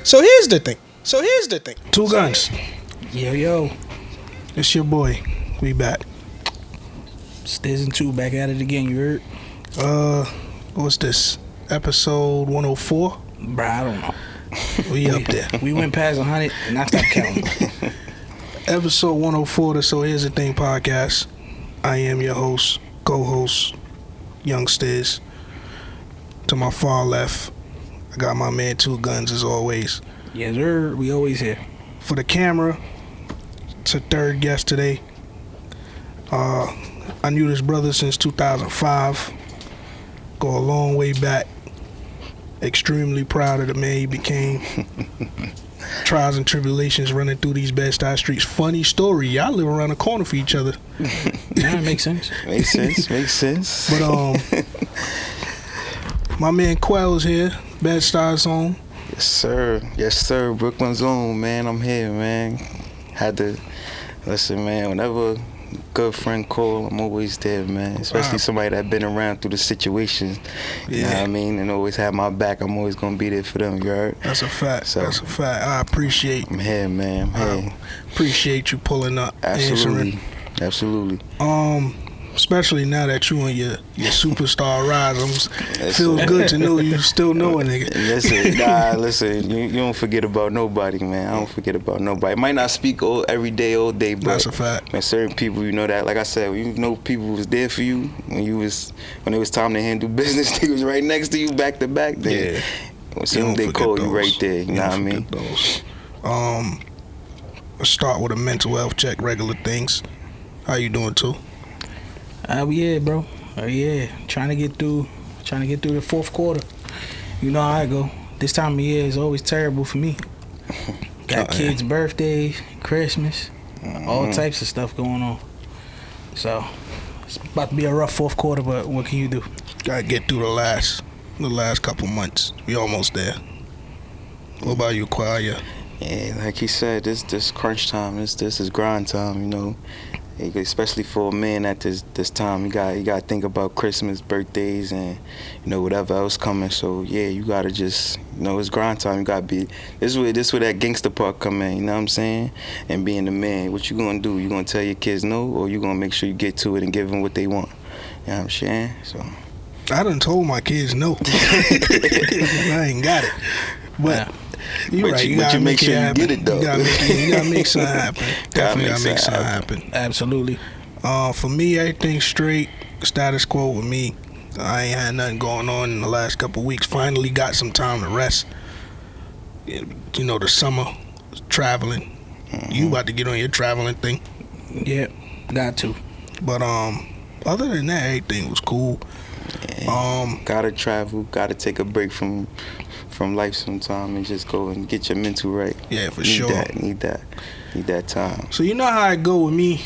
So here's the thing. Two guns. Yo. It's your boy. We back. Stiz and 2 back at it again, you heard? What's this? Episode 104? Bruh, I don't know. We up there. We went past 100 and I stopped counting. Episode 104 to So Here's the Thing podcast. I am your host, co-host, Young Stiz. To my far left, I got my man Two Guns as always. Yes, sir. We always here. For the camera, it's a third guest today. I knew this brother since 2005. Go a long way back. Extremely proud of the man he became. Trials and tribulations running through these Bed-Stuy streets. Funny story, y'all live around the corner for each other. Yeah, it makes sense. Makes sense. But my man Qwell is here, Bed-Stuy's home. Yes sir, Brooklyn's own, man. I'm here, man. Had to listen, man. Whenever a good friend call, I'm always there, man. Especially somebody that been around through the situations. You know what I mean? And always have my back. I'm always gonna be there for them, you heard? That's a fact. So, That's a fact. I appreciate. I'm here, man. I'm here. Appreciate you pulling up. Absolutely. Answering. Absolutely. Especially now that you on your superstar rise, feels good to know you still know a nigga. Listen, you don't forget about nobody, man. I don't forget about nobody. Might not speak every day, all day, but that's a fact. Man, certain people, you know that. Like I said, you know people was there for you when it was time to handle business. They was right next to you, back to back. As soon as they call you right there, you know what I mean? Let's start with a mental health check. Regular things. How you doing, too? Yeah, bro. Trying to get through the fourth quarter. You know how I go. This time of year is always terrible for me. Got kids' birthdays, Christmas, all types of stuff going on. So it's about to be a rough fourth quarter, but what can you do? Gotta get through the last couple months. We almost there. What about you, Qwell? Yeah, like he said, this crunch time, this is grind time, you know. Especially for a man at this time, you got to think about Christmas, birthdays, and whatever else coming. So yeah, you gotta just it's grind time. You gotta be this where that gangster part come in. You know what I'm saying? And being the man, what you gonna do? You gonna tell your kids no, or you gonna make sure you get to it and give them what they want? You know what I'm saying? So I done told my kids no. I ain't got it, but. You're right. You gotta make sure you get it though. You gotta make something happen. Definitely gotta make something happen. Absolutely. For me, everything's straight. Status quo with me. I ain't had nothing going on in the last couple weeks. Finally got some time to rest. The summer, traveling. Mm-hmm. You about to get on your traveling thing? Yeah, got to. But other than that, everything was cool. Yeah, gotta travel. Gotta take a break from life sometime and just go and get your mental right. Yeah, for sure. Need that time. So you know how I go with me.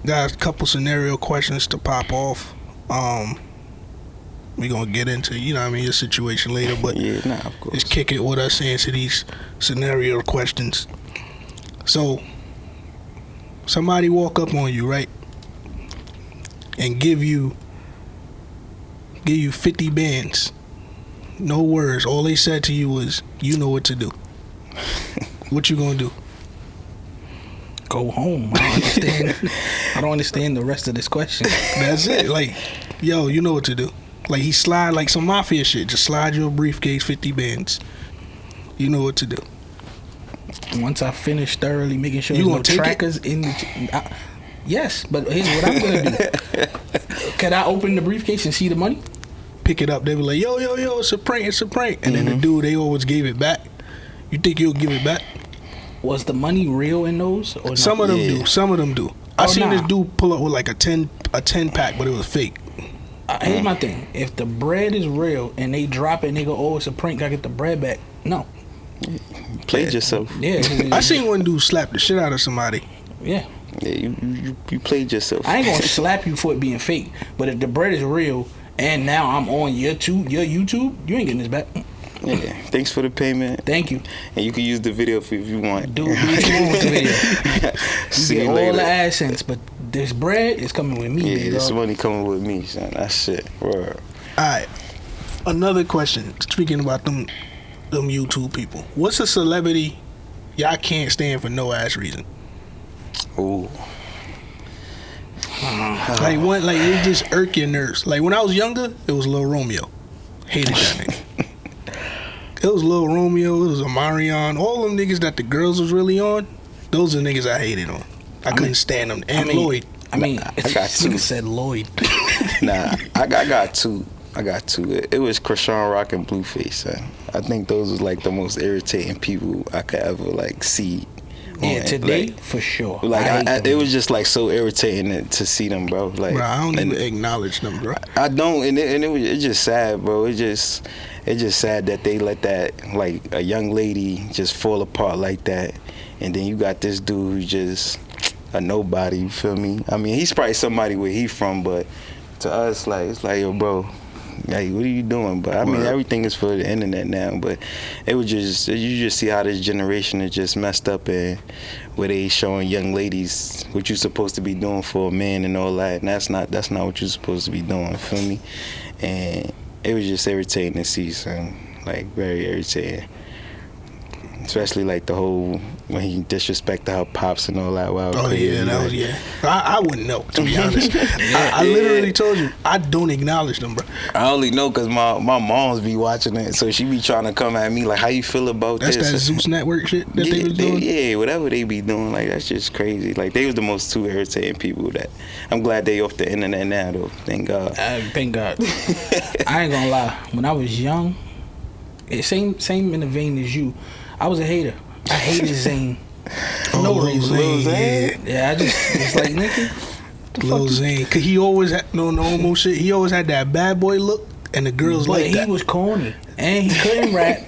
Got a couple scenario questions to pop off. We gonna get into your situation later, but of course. Just kick it with us answer these scenario questions. So somebody walk up on you, right, and give you 50 bands. No words. All they said to you was, you know what to do. What you gonna do? Go home. I don't understand the rest of this question. That's it. Like, yo, you know what to do. Like, he slide like some mafia shit. Just slide your briefcase, 50 bands. You know what to do. Once I finish thoroughly making sure you there's gonna no trackers in the... yes, but here's what I'm gonna do. Can I open the briefcase and see the money? Pick it up, they be like, yo, it's a prank. And then the dude, they always gave it back. You think you'll give it back? Was the money real in those? Or some of them do. I seen this dude pull up with like a 10 pack, but it was fake. Here's my thing. If the bread is real and they drop it and they go, oh, it's a prank, I get the bread back. No. Played yourself. Yeah. I seen one dude slap the shit out of somebody. Yeah. Yeah, you played yourself. I ain't gonna slap you for it being fake, but if the bread is real and now I'm on your YouTube, you ain't getting this back. Yeah, thanks for the payment. Thank you. And you can use the video if you want. Do what you want with the video. You get all the AdSense, but this bread is coming with me. Yeah, this money coming with me, son. That's it. Word. All right. Another question. Speaking about them them YouTube people. What's a celebrity y'all can't stand for no ass reason? Ooh. Like one, like it just irk your nerves. Like when I was younger, it was Lil Romeo. Hated that nigga. It was Lil Romeo. It was Omarion. All them niggas that the girls was really on. Those are niggas I hated on. I couldn't stand them. And Lloyd. I got two. Nigga said Lloyd. Nah, I got two. It was Krishan Rock and Blueface. I think those was like the most irritating people I could ever like see. Yeah, today for sure. Like it was just like so irritating to see them, bro. Like, bro, I don't even acknowledge them, bro. I don't, and it's just sad, bro. It's just sad that they let that, like, a young lady just fall apart like that, and then you got this dude who's just a nobody. You feel me? I mean, he's probably somebody where he from, but to us, like, it's like, yo, bro, like, what are you doing? But I mean, everything is for the internet now. But it was just, you just see how this generation is just messed up, and where they showing young ladies what you're supposed to be doing for a man and all that, and that's not what you're supposed to be doing. Feel me? And it was just irritating to see, son. Like, very irritating. Especially like the whole when he disrespected her pops and all that. Wow, oh crazy. yeah, that was I wouldn't know, to be honest. I literally told you I don't acknowledge them, bro. I only know because my mom's be watching it, so she be trying to come at me like, how you feel about that's this? That's that Zeus Network shit that they was doing. Yeah, whatever they be doing, like that's just crazy. Like they was the most two irritating people that I'm glad they off the internet now though. Thank God. Thank God. I ain't gonna lie. When I was young, same in the vein as you. I was a hater. I hated Zayn. No reason. Yeah, I just was like, nigga. Lil Zayn. Cause he always had no normal shit. He always had that bad boy look, and the girls but like that. He was corny, and he couldn't rap.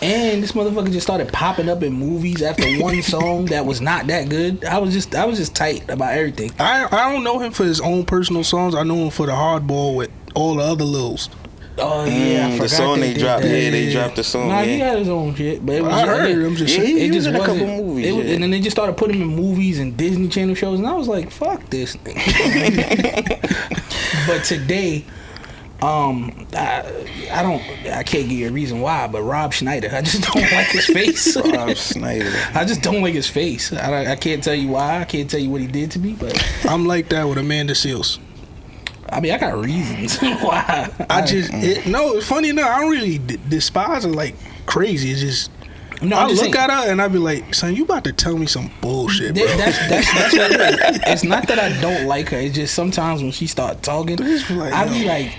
And this motherfucker just started popping up in movies after one song that was not that good. I was just tight about everything. I don't know him for his own personal songs. I know him for the hardball with all the other Lils. Oh yeah, I forgot the song they dropped. That. Yeah, they dropped the song. Nah, he had his own shit, but it was I heard him just. Yeah, he it was just in a wasn't. couple movies, And then they just started putting him in movies and Disney Channel shows, and I was like, "Fuck this." But today, I can't give you a reason why, but Rob Schneider, I just don't like his face. Rob Schneider. I just don't like his face. I can't tell you why. I can't tell you what he did to me, but I'm like that with Amanda Seales. I mean, I got reasons why. It's funny enough. I don't really despise her like crazy. It's just I look at her and I be like, son, you about to tell me some bullshit, bro. That's what it is. It's not that I don't like her. It's just sometimes when she start talking, I be like,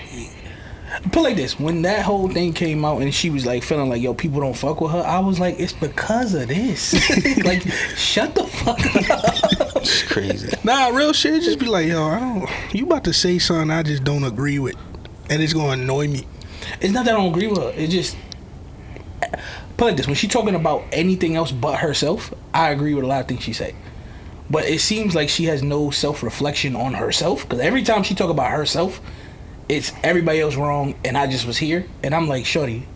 put it like this. When that whole thing came out and she was like feeling like, yo, people don't fuck with her, I was like, it's because of this. Like, shut the fuck up. It's crazy. Nah, real shit. Just be like, yo, you about to say something I just don't agree with, and it's gonna annoy me. It's not that I don't agree with her. It's just, put it like this. When she talking about anything else but herself, I agree with a lot of things she say. But it seems like she has no self-reflection on herself, because every time she talk about herself, it's everybody else wrong and I just was here. And I'm like, shorty,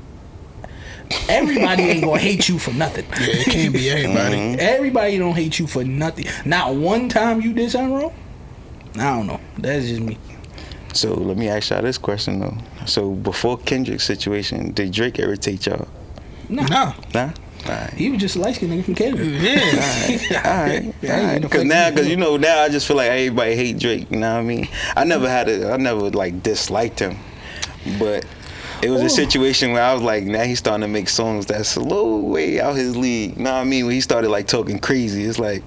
everybody ain't gonna hate you for nothing. Yeah, it can't be everybody. Everybody don't hate you for nothing. Not one time you did something wrong. I don't know. That's just me. So let me ask y'all this question though. So before Kendrick's situation, did Drake irritate y'all? Nah. Alright. He was just a light skinned nigga from Kendrick. Yeah. Alright. Because now I just feel like everybody hate Drake. You know what I mean? I never like disliked him, but it was a situation where I was like, now he's starting to make songs that's a little way out his league. You know what I mean? When he started like talking crazy, it's like,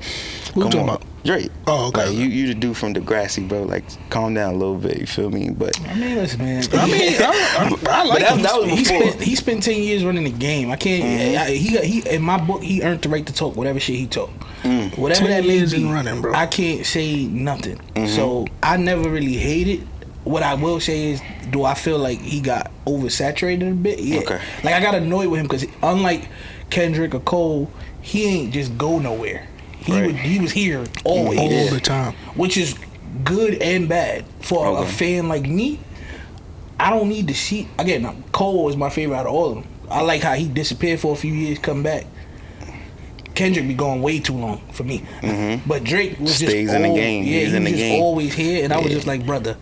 Who you talking about? Drake. Oh, okay. Like, you the dude from Degrassi, bro. Like, calm down a little bit. You feel me? But I mean, listen, man. I like him. That was before. He spent 10 years running the game. I can't. He in my book, he earned the right to talk whatever shit he talk. Whatever 10 that may years be, in running, bro. I can't say nothing. So I never really hated. What I will say is, do I feel like he got oversaturated a bit? Yeah. Okay. Like, I got annoyed with him because unlike Kendrick or Cole, he ain't just go nowhere. He was here always. All the time. Which is good and bad. For a fan like me, I don't need to see. Again, Cole is my favorite out of all of them. I like how he disappeared for a few years, come back. Kendrick be going way too long for me. But Drake was Stays just in the game. Yeah, He's he in was the just game. always here, and I was just like, brother,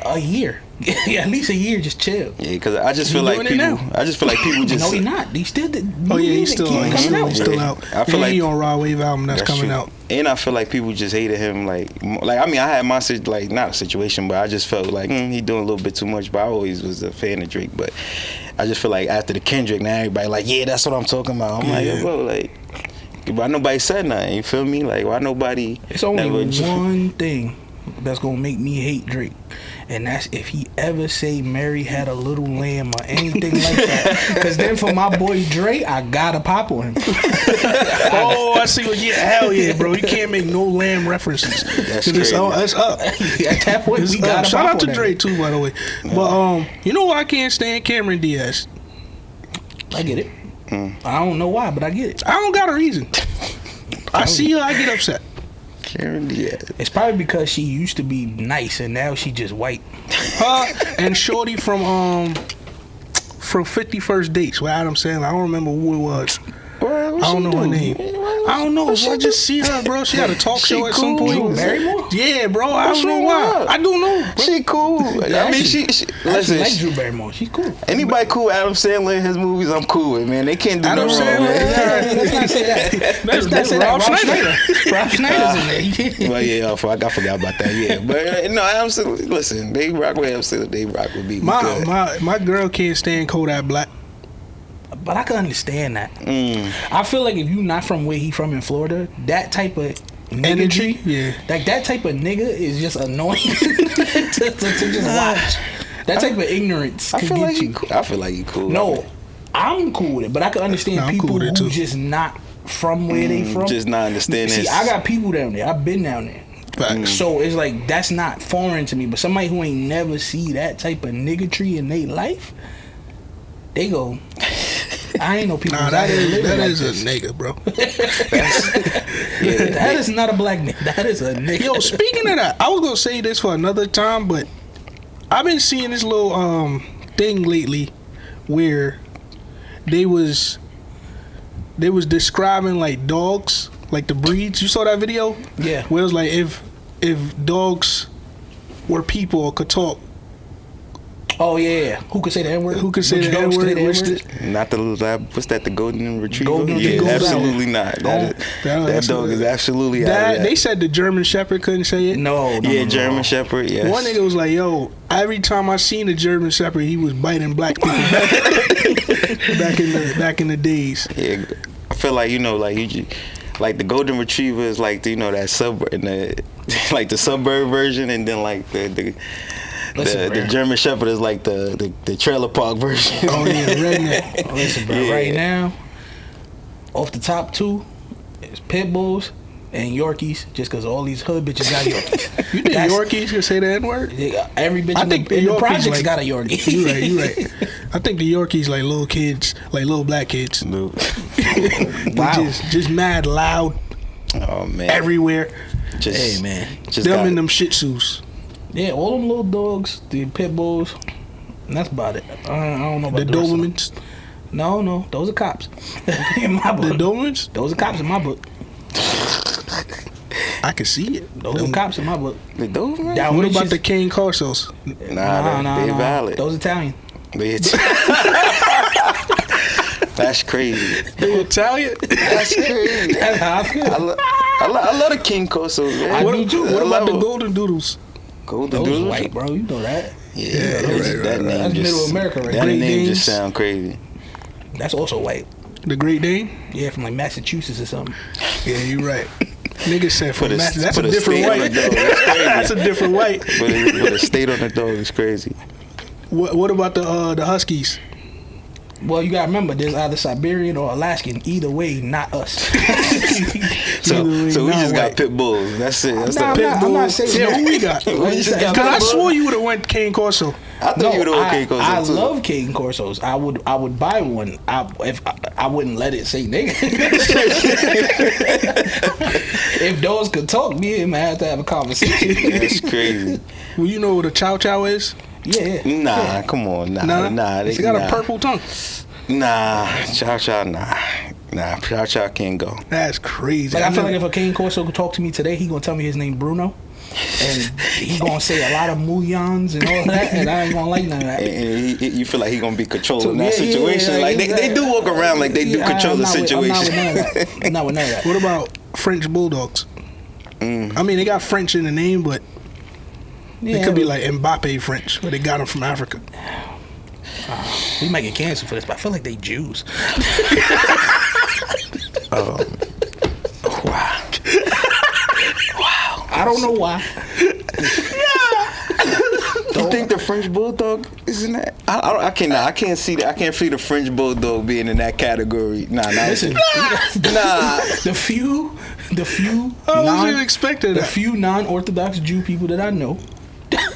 a year. Yeah, at least a year, just chill. Yeah, because I just feel like people. I just feel like people just. No, he not. He still. He's still out. I feel like he on Raw Wave album that's coming true. out. And I feel like people just hated him. Like I mean, I had my like not a situation, but I just felt like he doing a little bit too much. But I always was a fan of Drake. But I just feel like after the Kendrick, now everybody like, yeah, that's what I'm talking about. I'm like, yo, bro, like, why nobody said nothing? You feel me? Like, why nobody? It's only one thing that's gonna make me hate Drake, and that's if he ever say Mary had a little lamb or anything like that. Because then for my boy Drake, I gotta pop on him. I see what. Yeah, hell yeah, bro. You can't make no lamb references. That's crazy. It's up. At that point, we gotta shout pop out to on Drake too, by the way. But you know why I can't stand Cameron Diaz? I get it. I don't know why, but I get it. I don't got a reason. I see her, I get upset. Karen Diaz. It's probably because she used to be nice and now she just white. Her and Shorty from 50 First Dates with Adam Sandler. I don't remember who it was. I don't know her name. I don't know. I just see her, bro. She had a talk show at some point. Barrymore? Yeah, bro. I don't know why. I don't know. Bro. She cool. I mean, she listen. Like Drew Barrymore. She's cool. Anybody cool with Adam Sandler in his movies, I'm cool with, man. They can't do Adam no wrong, Sandler. man. Let's not say that. Let's say Rob that. Schneider. Rob Schneider's in there. Well, yeah, I forgot about that. Yeah, but no, Adam Sandler. Listen, they rock with Adam Sandler. They rock with me. My girl can't stand Kodak Black. But I can understand that. I feel like if you not from where he from in Florida, that type of energy, yeah, like that type of nigga is just annoying to just watch. That type of ignorance could get you. I feel like he cool. No, I'm cool with it, but I can understand people cool who just not from where they from. Just not understanding. See, I got people down there. I've been down there. So it's like that's not foreign to me. But somebody who ain't never see that type of niggatry in their life, they go, I ain't know people. That is like a nigga, bro. That is not a black nigga. That is a nigga. Yo, speaking of that, I was gonna say this for another time, but I've been seeing this little thing lately where they was describing like dogs, like the breeds. You saw that video? Yeah. Where it was like if dogs were people or could talk. Oh yeah. Who could say the N-word? Who could say the N-word? Not the what's that? The golden retriever? Golden yeah, retriever. absolutely not. That dog is absolutely out of that. They said the German Shepherd couldn't say it. No. German Shepherd. Yes. One nigga was like, "Yo, every time I seen a German Shepherd, he was biting black people back in the days." Yeah, I feel like like the golden retriever is like that suburb, like the suburb version, and then like the German Shepherd is like the trailer park version. Oh yeah, redneck. Listen, bro. Right now, off the top two, it's pit bulls and Yorkies. Just because all these hood bitches got Yorkies. You think Yorkies can say the N-word? Every bitch in the projects got a Yorkie. You right. I think the Yorkies like little kids, like little black kids. No. Wow. Just mad loud. Oh man. Everywhere. Hey man. Them and them Shih Tzus. Yeah, all them little dogs, the pit bulls, and that's about it. I don't know about the Dobermans. No, those are cops in my book. The Dobermans? Those are cops in my book. I can see it. Those are cops in my book. The Dobermans? What about the Cane Corsos? Nah, they valid. Those Italian. That's crazy. They Italian? That's crazy. That's how I feel. I love the King Corsos, man. What about the Golden Doodles? Golden Those Doodles? white, bro. You know that. Yeah, right. That name That's Middle America, right? That Great name Danes. just sound crazy. That's also white. The Great Dane? Yeah, from like Massachusetts or something. Yeah, you're right. Niggas said from Put That's a different white. That's a different white. But a state on the dog is crazy. What about the Huskies? Well, you gotta remember, there's either Siberian or Alaskan. Either way, not us. So we just got white. pit bulls. That's it. That's Nah, the pit I'm not saying Yeah, who we got? We just got Because I pit bulls. swore you would have went Cane Corso. I thought you would have okay Corso I too. love Cane Corsos. I would buy one. I wouldn't let it say nigga. If those could talk, me and him have to have a conversation. That's crazy. Well, you know what a chow chow is? Yeah. Nah, come on, nah. It's got a purple tongue. Nah, chow, nah, chow can't go. That's crazy. Like I feel like if a Cane Corso could talk to me today, he gonna tell me his name Bruno. and he gonna say a lot of muyans and all that, and I ain't gonna like none of that. And you feel like he gonna be controlling that Yeah, situation. yeah, like they do walk around like they do control the situation. I'm not with none of that. What about French bulldogs? I mean, they got French in the name, but it could be like Mbappe French, but they got them from Africa. We might get canceled for this, but I feel like they Jews. Wow. I don't know why. You think the French bulldog is in that? I can't see that. I can't see the French bulldog being in that category. Nah. Listen, Nah. the few How was you expecting the that? few non-Orthodox Jew people that I know.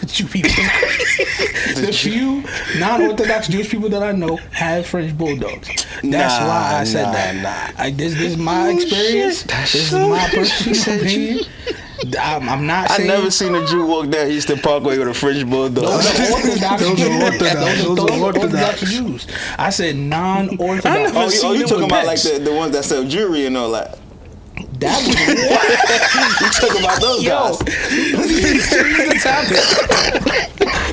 Jew people. The few non-Orthodox Jewish people that I know have French bulldogs. That's why I said that. This is my experience. This is my personal opinion. I'm not saying. I never seen a Jew walk down Eastern Parkway with a French bulldog. Those are Orthodox Those Jews. are Orthodox. Those Those are are Orthodox Orthodox. Jews. I said non-Orthodox. I never Oh, you them talking with about like pets. the ones that sell jewelry and all that? That was You talking about those guys? Please change the topic.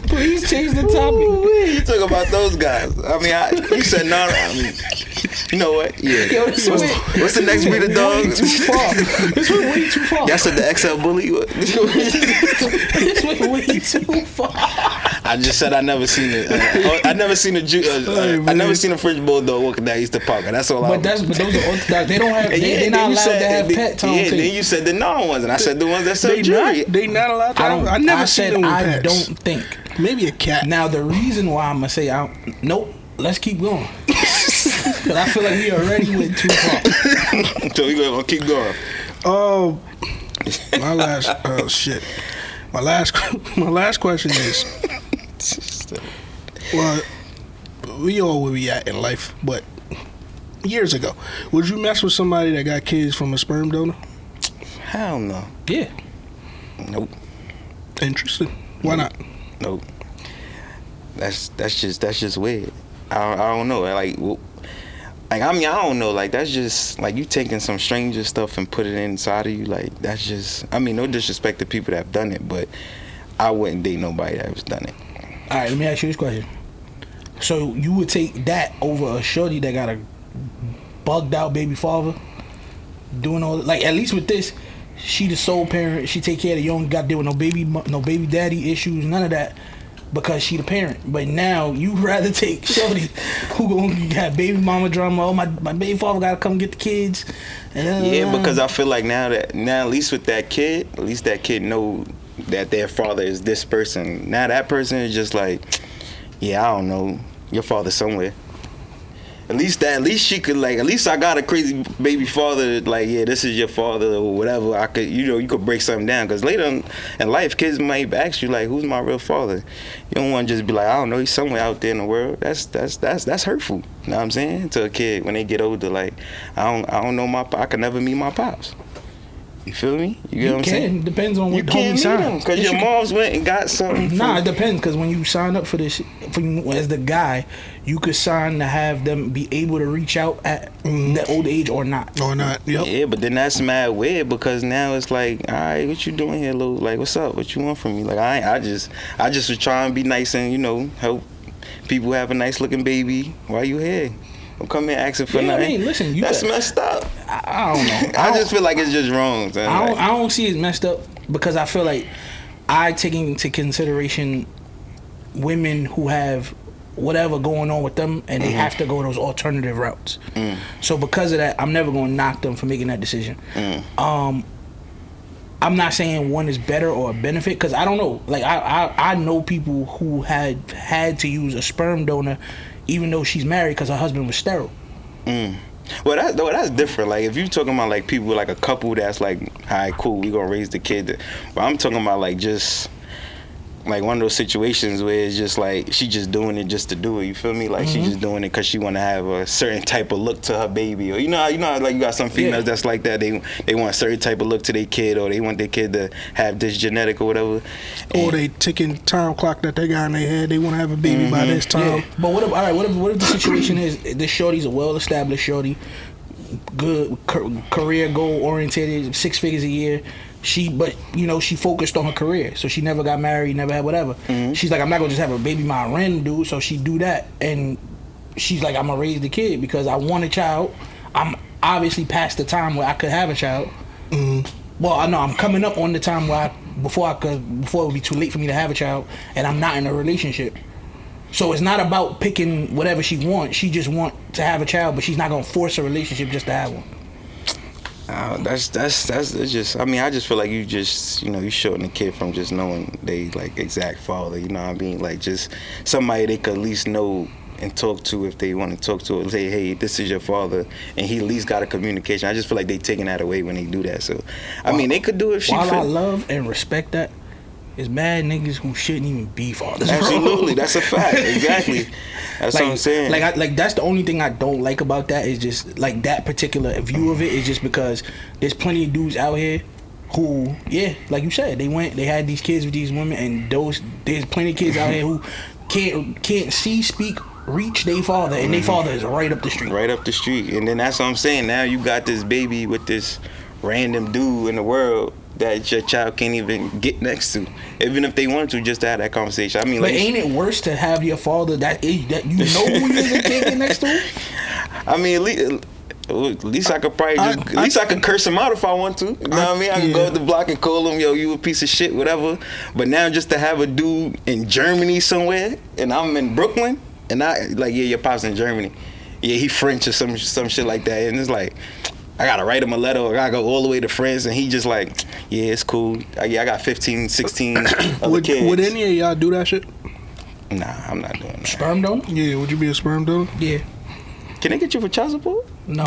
Please change the topic. Ooh-wee, you talking about those guys? I mean, you said no. I mean, you know what? Yeah. Yo, this What's the next breed of dog? Way too far. This went way too far. Y'all said the XL bully. This went way too far. I just said I never seen it. I never seen a Jew. I never seen a French bulldog walking down Eastern Park. That's all. But those are Orthodox. They don't have. They're not allowed to have pets. Yeah, then you said the non-ones, and I said the ones that sell They jewelry. not, they not allowed to. I never seen them with I pets. don't think. Maybe a cat. Now the reason why I'm gonna say nope. Let's keep going. Cause I feel like we already went too far. So we gonna keep going. Oh, my last. Oh shit. My last question is. Well, we all where we at in life, but years ago, would you mess with somebody that got kids from a sperm donor? Hell no. Yeah. Nope. Interesting. Why not? Nope. That's just weird. I don't know. I mean, I don't know. Like, that's just like you taking some stranger stuff and put it inside of you. Like, that's just. I mean, no disrespect to people that have done it, but I wouldn't date nobody that has done it. All right. Let me ask you this question. So you would take that over a shorty that got a bugged out baby father doing all like at least with this, she the sole parent. She take care of the young. Got to deal with no baby daddy issues. None of that. Because she the parent, but now you rather take shorty who gonna have baby mama drama. Oh, my baby father gotta come get the kids. Yeah, because I feel like now at least with that kid, at least that kid know that their father is this person. Now that person is just like, yeah, I don't know, your father's somewhere. At least she could like. At least I got a crazy baby father. Like, yeah, this is your father or whatever. I could, you could break something down. Because later in life, kids might ask you like, "Who's my real father?" You don't want to just be like, "I don't know, he's somewhere out there in the world." That's hurtful. You know what I'm saying? To a kid when they get older, like, I don't know I could never meet my pops. You feel me? You get what I'm saying? Depends on what you can't meet them because your moms went and got something. Nah, it depends because when you sign up for this, as the guy, you could sign to have them be able to reach out at that old age or not. Or not? Yep. Yeah, but then that's mad weird because now it's like, all right, what you doing here, Lou? Like, what's up? What you want from me? Like, I just was trying to be nice and help people have a nice looking baby while you here. Don't come here asking for nothing. I mean, listen, that's messed up. I don't know. I just feel like it's just wrong. Son. I don't see it messed up because I feel like I take into consideration women who have whatever going on with them and they have to go those alternative routes. So because of that, I'm never going to knock them for making that decision. I'm not saying one is better or a benefit because I don't know. Like I know people who had to use a sperm donor even though she's married because her husband was sterile. Well, that's different. Like, if you're talking about, like, people, like, a couple that's, like, all right, cool, we gonna raise the kid. But I'm talking about, like, just, like, one of those situations where it's just, like, she just doing it just to do it, you feel me? Like, she just doing it because she want to have a certain type of look to her baby. Or, you know how, like, you got some females that's like that. They want a certain type of look to their kid, or they want their kid to have this genetic or whatever. Or they ticking time clock that they got in their head. They want to have a baby by this time. Yeah. But what if the situation is this shorty's a well-established shorty, good career goal oriented, 6 figures a year, But she focused on her career, so she never got married, never had whatever. She's like, I'm not gonna just have a baby by a random dude, so she do that, and she's like, I'm gonna raise the kid because I want a child. I'm obviously past the time where I could have a child. Well, I know I'm coming up on the time where before it would be too late for me to have a child, and I'm not in a relationship. So it's not about picking whatever she wants. She just want to have a child, but she's not gonna force a relationship just to have one. That's just. I mean, I just feel like you just, you shorten the kid from just knowing they like exact father. You know what I mean? Like just somebody they could at least know and talk to if they want to talk to and say, hey, this is your father, and he at least got a communication. I just feel like they taking that away when they do that. So, I mean, they could do it if she. While I love and respect that, it's mad niggas who shouldn't even be fathers. Absolutely, that's a fact. Exactly. That's what I'm saying. Like that's the only thing I don't like about that is just like that particular view of it is just because there's plenty of dudes out here who, yeah, like you said, they had these kids with these women, and there's plenty of kids out here who can't see, speak, reach their father, and their father is right up the street. Right up the street, and then that's what I'm saying. Now you got this baby with this random dude in the world that your child can't even get next to, even if they want to, just to have that conversation. I mean, but ain't it worse to have your father that you know who you can't get next to? I mean, at least I could probably I could curse him out if I want to. You know what I mean? I can go at the block and call him, yo, you a piece of shit, whatever. But now just to have a dude in Germany somewhere, and I'm in Brooklyn, and I like, yeah, your pop's in Germany. Yeah, he French or some shit like that, and it's like, I gotta write him a letter, or I gotta go all the way to France, and he just like, yeah, it's cool. I got 15, 16 other kids. Would any of y'all do that shit? Nah, I'm not doing that. Sperm donor? Yeah, would you be a sperm donor? Yeah. Can they get you for child support? No.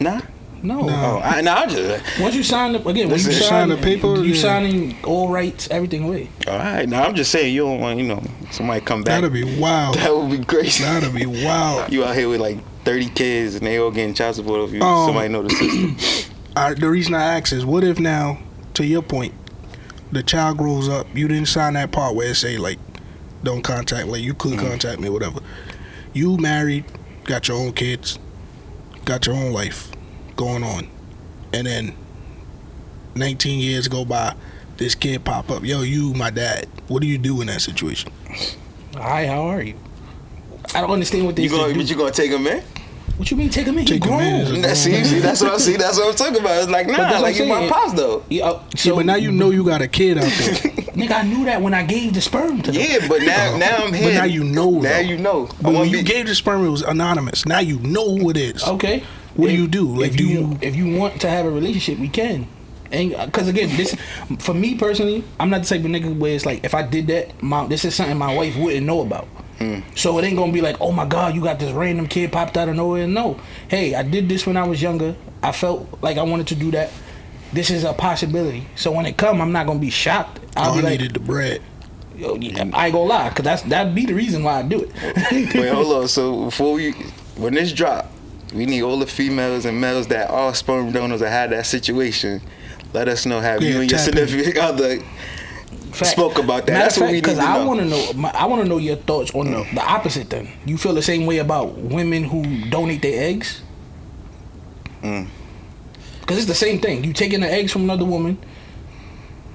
Nah? No. I'm just... Once you sign up, again, when you sign the paper, you signing all rights, everything away. All right. Now, I'm just saying, you don't want, somebody come back. That'd be wild. That would be crazy. That'd be wild. You out here with like 30 kids, and they all getting child support if somebody know the system. The reason I ask is, what if now, to your point, the child grows up, you didn't sign that part where it say, like, don't contact, like, you could contact me, whatever. You married, got your own kids, got your own life going on, and then 19 years go by, this kid pop up, yo, you my dad. What do you do in that situation? Hi, how are you? I don't understand what they do. But you gonna take him in? What you mean take him in? Take him in. See, that's what I'm talking about. It's like, nah, like you my pops though. But now you know you got a kid out there. Nigga, I knew that when I gave the sperm to them. Yeah, but now I'm here. But now you know. Now you know. But when you gave the sperm, it was anonymous. Now you know who it is. Okay. What do you do? Like, if you want to have a relationship, we can. Because again, this for me personally, I'm not the type of nigga where it's like, if I did that, this is something my wife wouldn't know about. So it ain't gonna be like, oh my God, you got this random kid popped out of nowhere. No, hey, I did this when I was younger. I felt like I wanted to do that. This is a possibility. So when it come, I'm not gonna be shocked. I needed the bread. Yo, I ain't gonna lie, cause that'd be the reason why I do it. Wait, hold on. So when this drop, we need all the females and males that are sperm donors that had that situation. Let us know, have you and your significant other spoke about that. That's what we need to know. Because I want to know your thoughts on the opposite then. You feel the same way about women who donate their eggs? Because it's the same thing. You taking the eggs from another woman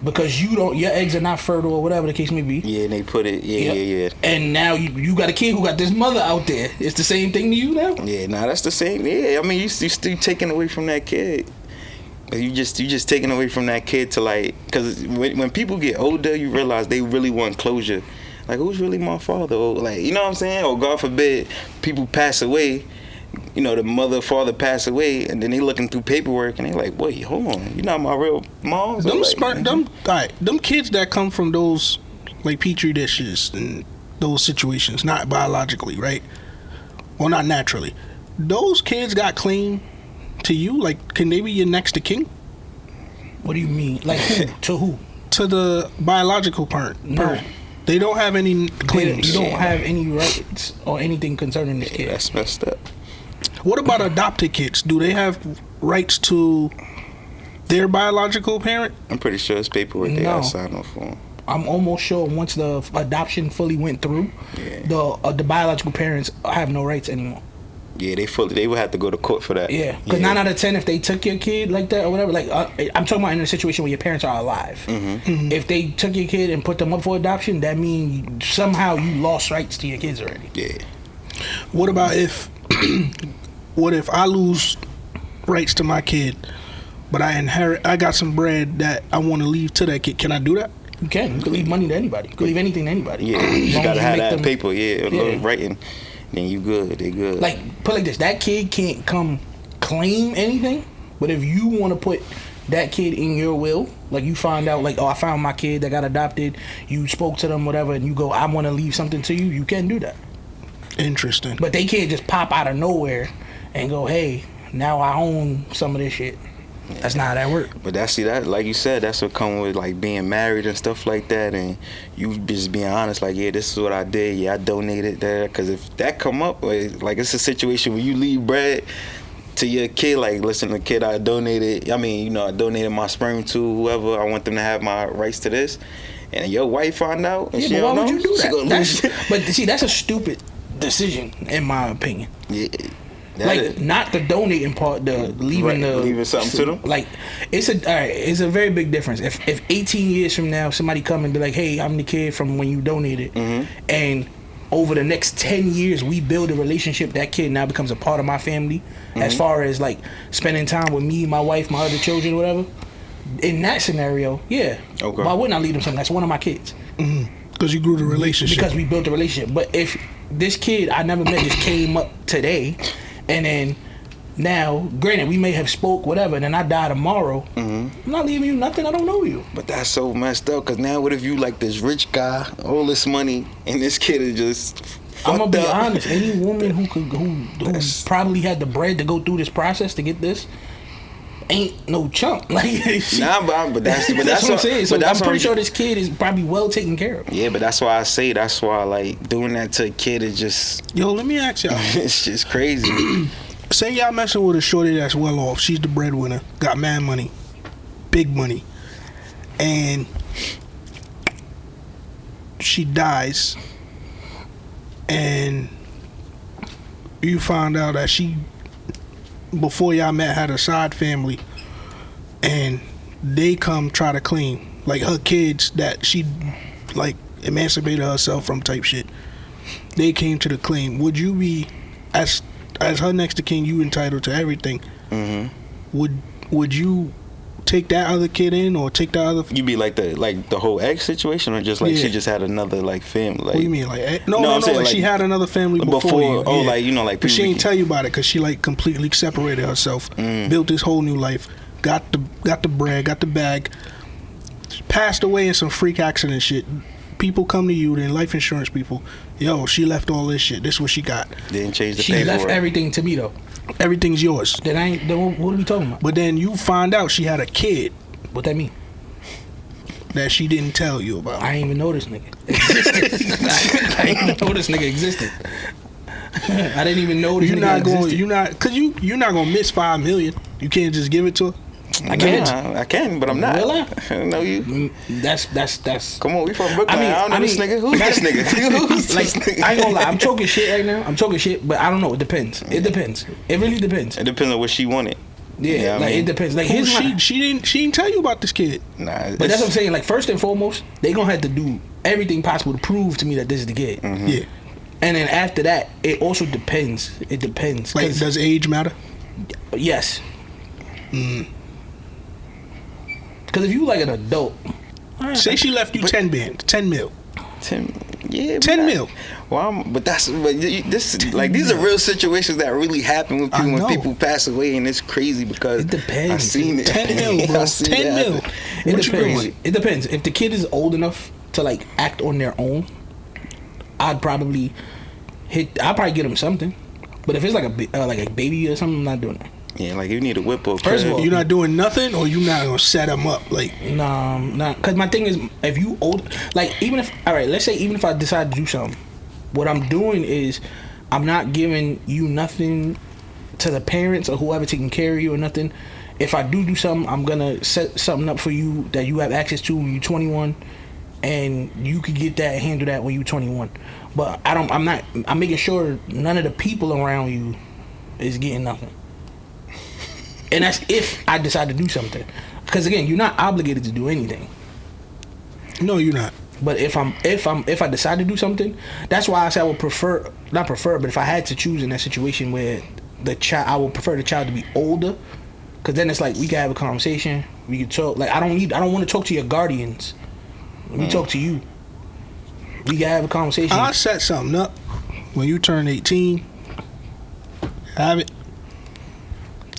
because your eggs are not fertile or whatever the case may be. Yeah, and they put it, yeah. And now you got a kid who got this mother out there. It's the same thing to you now? Yeah, that's the same. Yeah, I mean, you still taking away from that kid. You just taking away from that kid to like, because when people get older, you realize they really want closure. Like, who's really my father? Or like, you know what I'm saying? Or God forbid, people pass away. The mother, father pass away, and then they looking through paperwork and they like, wait, hold on, you're not my real mom. Them kids that come from those like petri dishes and those situations, not biologically, right? Well, not naturally. Those kids got claim to you? Like, can they be your next of kin? What do you mean? Like, who? To who? To the biological parent. No. They don't have any claims. You don't have any rights or anything concerning this kid. That's messed up. What about adopted kids? Do they have rights to their biological parent? I'm pretty sure it's paperwork they got signed off on. I'm almost sure once the adoption fully went through, the biological parents have no rights anymore. Yeah, they would have to go to court for that. Yeah, because 9 out of 10, if they took your kid like that or whatever, like I'm talking about in a situation where your parents are alive. If they took your kid and put them up for adoption, that means somehow you lost rights to your kids already. Yeah. What about if what if I lose rights to my kid, but I got some bread that I want to leave to that kid? Can I do that? You can leave money to anybody. You can leave anything to anybody. Yeah, you just gotta have that paper. Yeah. Writing. Then you good. They good. Like, put it like this: that kid can't come claim anything, but if you want to put that kid in your will, like you find out, like, oh, I found my kid that got adopted. You spoke to them, whatever, and you go, I want to leave something to you. You can do that. Interesting. But they can't just pop out of nowhere and go, hey, now I own some of this shit. That's not how that works. But that, like you said, that's what come with like being married and stuff like that, and you just being honest, like, yeah, this is what I did. Yeah, I donated that. Because if that come up, like it's a situation where you leave bread to your kid, like, listen, the kid I donated. I mean, you know, I donated my sperm to whoever. I want them to have my rights to this. And your wife find out, and Yeah, she but don't why know. would you do She gonna lose. But see, that's a stupid decision, in my opinion. Yeah. Like, not the donating part, the leaving leaving something to them. Like, it's a very big difference. If 18 years from now somebody come and be like, hey, I'm the kid from when you donated, and over the next 10 years we build a relationship, that kid now becomes a part of my family, as far as like spending time with me, my wife, my other children, whatever. In that scenario, yeah, okay. Why wouldn't I leave them something? That's one of my kids. Because you grew the relationship. Because we built a relationship. But if this kid I never met just came up today, and then now, granted, we may have spoke, whatever, and then I die tomorrow, I'm not leaving you nothing. I don't know you. But that's so messed up, because now what if you like this rich guy, all this money, and this kid is just I'm gonna be up. honest. Any woman who probably had the bread to go through this process to get this ain't no chump. Like, but that's what I'm saying. So but that's I'm pretty sure this kid is probably well taken care of. Yeah, but that's why like doing that to a kid is just, Yo, let me ask y'all. it's just crazy. Say y'all messing with a shorty that's well off. She's the breadwinner. Got mad money. Big money. And she dies. And you find out that she, before y'all met, had a side family. And they come try to claim. Like, her kids that she, like, emancipated herself from type shit. They came to the claim. Would you be, as her next to kin, you entitled to everything? Would you take that other kid in, or take that other? You be like the whole ex situation, or just like she just had another like family? Like, what do you mean, like no? Like, she had another family before you. Oh, yeah. Like, you know, like. But she ain't tell you about it because she like completely separated herself, built this whole new life, got the bread, got the bag, passed away in some freak accident shit. People come to you, then life insurance people. Yo, she left all this shit. This is what she got. Didn't change the She paperwork. left everything to me though. Everything's yours. Then what are we talking about? But then you find out she had a kid What that mean? that she didn't tell you about. I ain't even know this nigga existed. I didn't even know this nigga existed. I didn't even know this nigga existed. You're not gonna miss $5 million. You can't just give it to her. I can't. I can, but I'm not. Will I? I know you. That's. Come on, we from Brooklyn. I don't know this nigga. Who's this nigga? Who's Like, this nigga? I ain't gonna lie. I'm talking shit right now. I'm talking shit, but I don't know. It depends. It depends. It really depends. It depends on what she wanted. Yeah, I like, mean, it depends. Like, Who, here's she didn't tell you about this kid. Nah, but that's what I'm saying. Like, first and foremost, they gonna have to do everything possible to prove to me that this is the kid. Yeah. And then after that, it also depends. It depends. Like, does age matter? Yes. Because if you like an adult, Say she left you 10 mil. 10, yeah, 10 mil. Well, this like, these are real situations that really happen with people when people pass away, and it's crazy because it depends. I seen it. 10 mil, bro. 10 mil. It What you depends. doing? It depends. If the kid is old enough to like act on their own, I'd probably get him something. But if it's like a baby or something, I'm not doing that. Yeah, like, you need a whip or First of all, You're not doing nothing, or you not gonna set them up? Like, nah. Because my thing is, if you old, like, even if I decide to do something, what I'm doing is, I'm not giving you nothing to the parents or whoever taking care of you or nothing. If I do something, I'm gonna set something up for you that you have access to when you're 21, and you can get that and handle that when you're 21. But I'm making sure none of the people around you is getting nothing. And that's if I decide to do something. Because again, you're not obligated to do anything. No, you're not. But if I decide to do something, that's why I say I would not prefer, but if I had to choose in that situation where I would prefer the child to be older, because then it's like we can have a conversation, we can talk. Like I don't want to talk to your guardians. Let me talk to you. We can have a conversation. I'll set something up when you turn 18. Have it.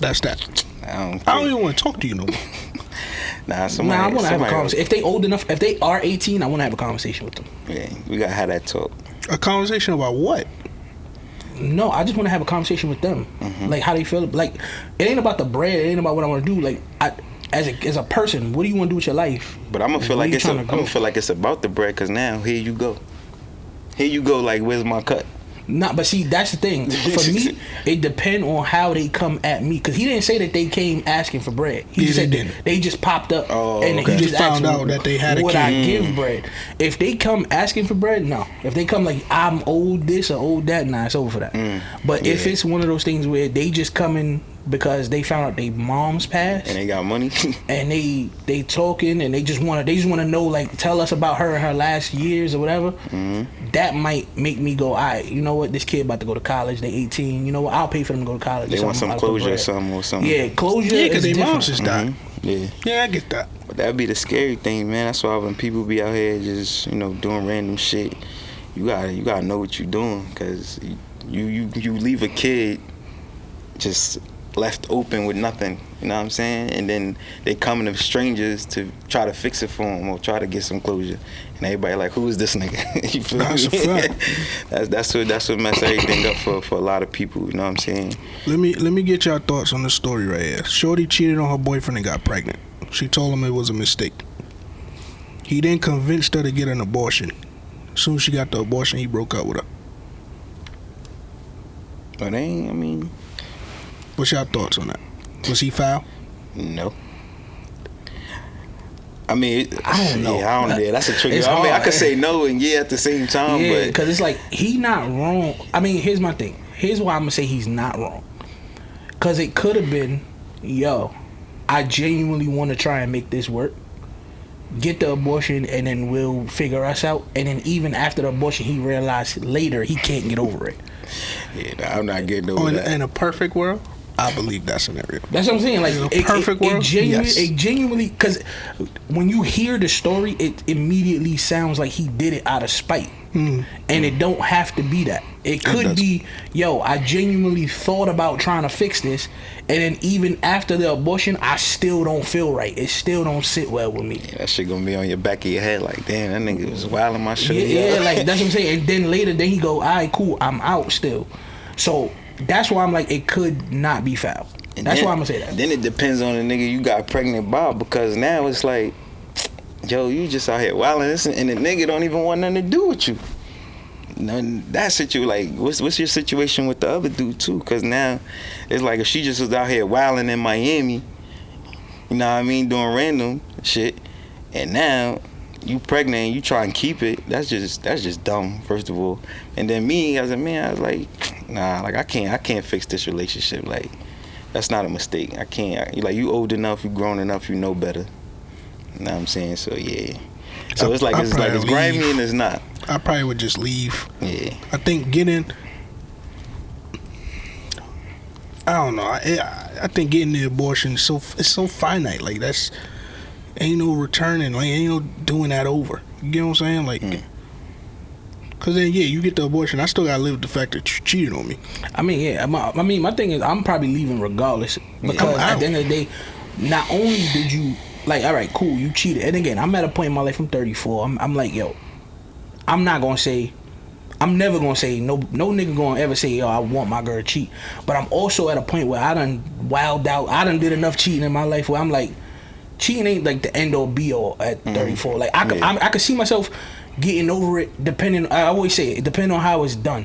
That's that. I don't even want to talk to you no more. I want to have a conversation. If they old enough, if they are 18, I want to have a conversation with them. Yeah, we gotta have that talk. A conversation about what? No, I just want to have a conversation with them. Like how they feel. Like it ain't about the bread. It ain't about what I want to do. Like as a person, what do you want to do with your life? But I'm gonna feel like it's about the bread, because now here you go. Like, where's my cut? Nah, but see, that's the thing. For me, it depends on how they come at me. Because he didn't say that they came asking for bread. He just said they just popped up and he just found out that they had a kid. Would I give bread? If they come asking for bread, no. If they come like, I'm owed this or owed that, nah, it's over for that. But if it's one of those things where they just come in because they found out their mom's passed and they got money and they talking and they just want to know, like, tell us about her and her last years or whatever, that might make me go, all right, you know what, this kid about to go to college, they 18, you know what, I'll pay for them to go to college. They want some closure or something. Yeah, closure. Yeah, because their moms just died. Yeah, I get that. But that'd be the scary thing, man. That's why when people be out here just, doing random shit, you gotta know what you're doing, because you leave a kid just left open with nothing, you know what I'm saying? And then they come to strangers to try to fix it for them or try to get some closure, and everybody like, who is this nigga? You feel That's me? a fact. That's what mess everything up for a lot of people, you know what I'm saying? Let me get y'all thoughts on the story right here. Shorty cheated on her boyfriend and got pregnant. She told him it was a mistake. He then convinced her to get an abortion. As soon as she got the abortion, he broke up with her. But what's your thoughts on that? Was he foul? No. I don't know. Yeah, that's a tricky. I could say no and yeah at the same time. Yeah, but because it's like, he not wrong. Here's my thing. Here's why I'm gonna say he's not wrong. Because it could have been, I genuinely want to try and make this work. Get the abortion and then we'll figure us out. And then even after the abortion, he realized later he can't get over it. Yeah, I'm not getting over that. In a perfect world, I believe that scenario. That's what I'm saying. Like, in a perfect world, it genuinely, because when you hear the story, it immediately sounds like he did it out of spite. And it don't have to be that. It could be, I genuinely thought about trying to fix this, and then even after the abortion, I still don't feel right. It still don't sit well with me. Yeah, that shit gonna be on your back of your head like, damn, that nigga was wilding my shit. Yeah, like, that's what I'm saying. And then later, he go, all right, cool, I'm out still. So that's why I'm like, it could not be foul. That's why I'm gonna say that. Then it depends on the nigga you got pregnant by, because now it's like, you just out here wilding this, and the nigga don't even want nothing to do with you. That situation, like, what's your situation with the other dude too? Because now it's like, if she just was out here wilding in Miami, you know what I mean, doing random shit, and now you pregnant and you try and keep it, that's just dumb, first of all. And then me as a man, I was like, nah, like, I can't fix this relationship. Like, that's not a mistake. I can't. You old enough, you grown enough, you know better. You know what I'm saying? So yeah. So it's grimy and it's not. I probably would just leave. Yeah. I think I don't know. I think getting the abortion is so finite. Like, that's ain't no returning. Like, ain't no doing that over. You get what I'm saying? Like, cause then you get the abortion. I still gotta live with the fact that you cheated on me. My thing is, I'm probably leaving regardless, because at the end of the day, not only did you, like, all right, cool, you cheated. And again, I'm at a point in my life, I'm 34. I'm like, I'm never gonna say no nigga gonna ever say, I want my girl to cheat. But I'm also at a point where I done wilded out. I done did enough cheating in my life where I'm like, cheating ain't like the end all be all at 34. Like, I could see myself getting over it, I always say it depending on how it's done.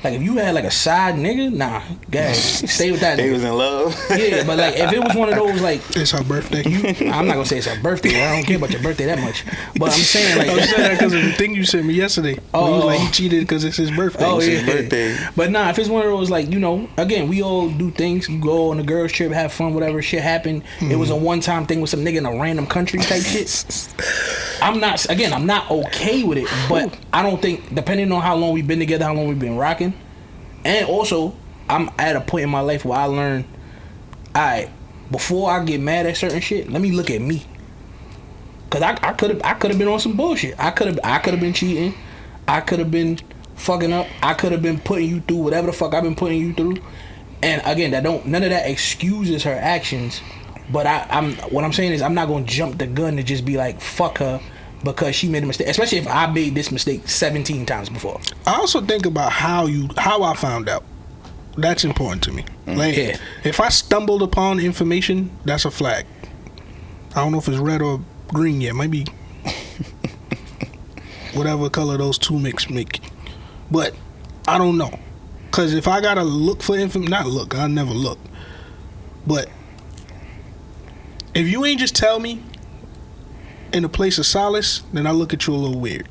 Like if you had like a side nigga, nah, guys, stay with that. They nigga. was in love. Yeah, but like if it was one of those like It's her birthday. I'm not gonna say it's her birthday. I don't care about your birthday that much. But I'm saying like I was saying that because of the thing you sent me yesterday. Oh, he was like he cheated because it's his birthday. Oh, It's yeah. his birthday. But nah, if it's one of those like, you know, again, we all do things. You go on a girl's trip, have fun, whatever shit happened. It was a one-time thing with some nigga in a random country type shit. I'm not okay with it, but I don't think, depending on how long we've been together, how long we've been rocking, and also I'm at a point in my life where I learned, alright, before I get mad at certain shit, let me look at me. Cause I could have been on some bullshit. I could have been cheating. I could have been fucking up. I could have been putting you through whatever the fuck I've been putting you through. And again, none of that excuses her actions. But what I'm saying is I'm not gonna jump the gun to just be like fuck her because she made a mistake. Especially if I made this mistake 17 times before. I also think about how I found out. That's important to me. Like if I stumbled upon information, that's a flag. I don't know if it's red or green yet. Maybe whatever color those two mix make. But I don't know. Cause if I gotta look for information, I never look. But if you ain't just tell me in a place of solace, then I look at you a little weird.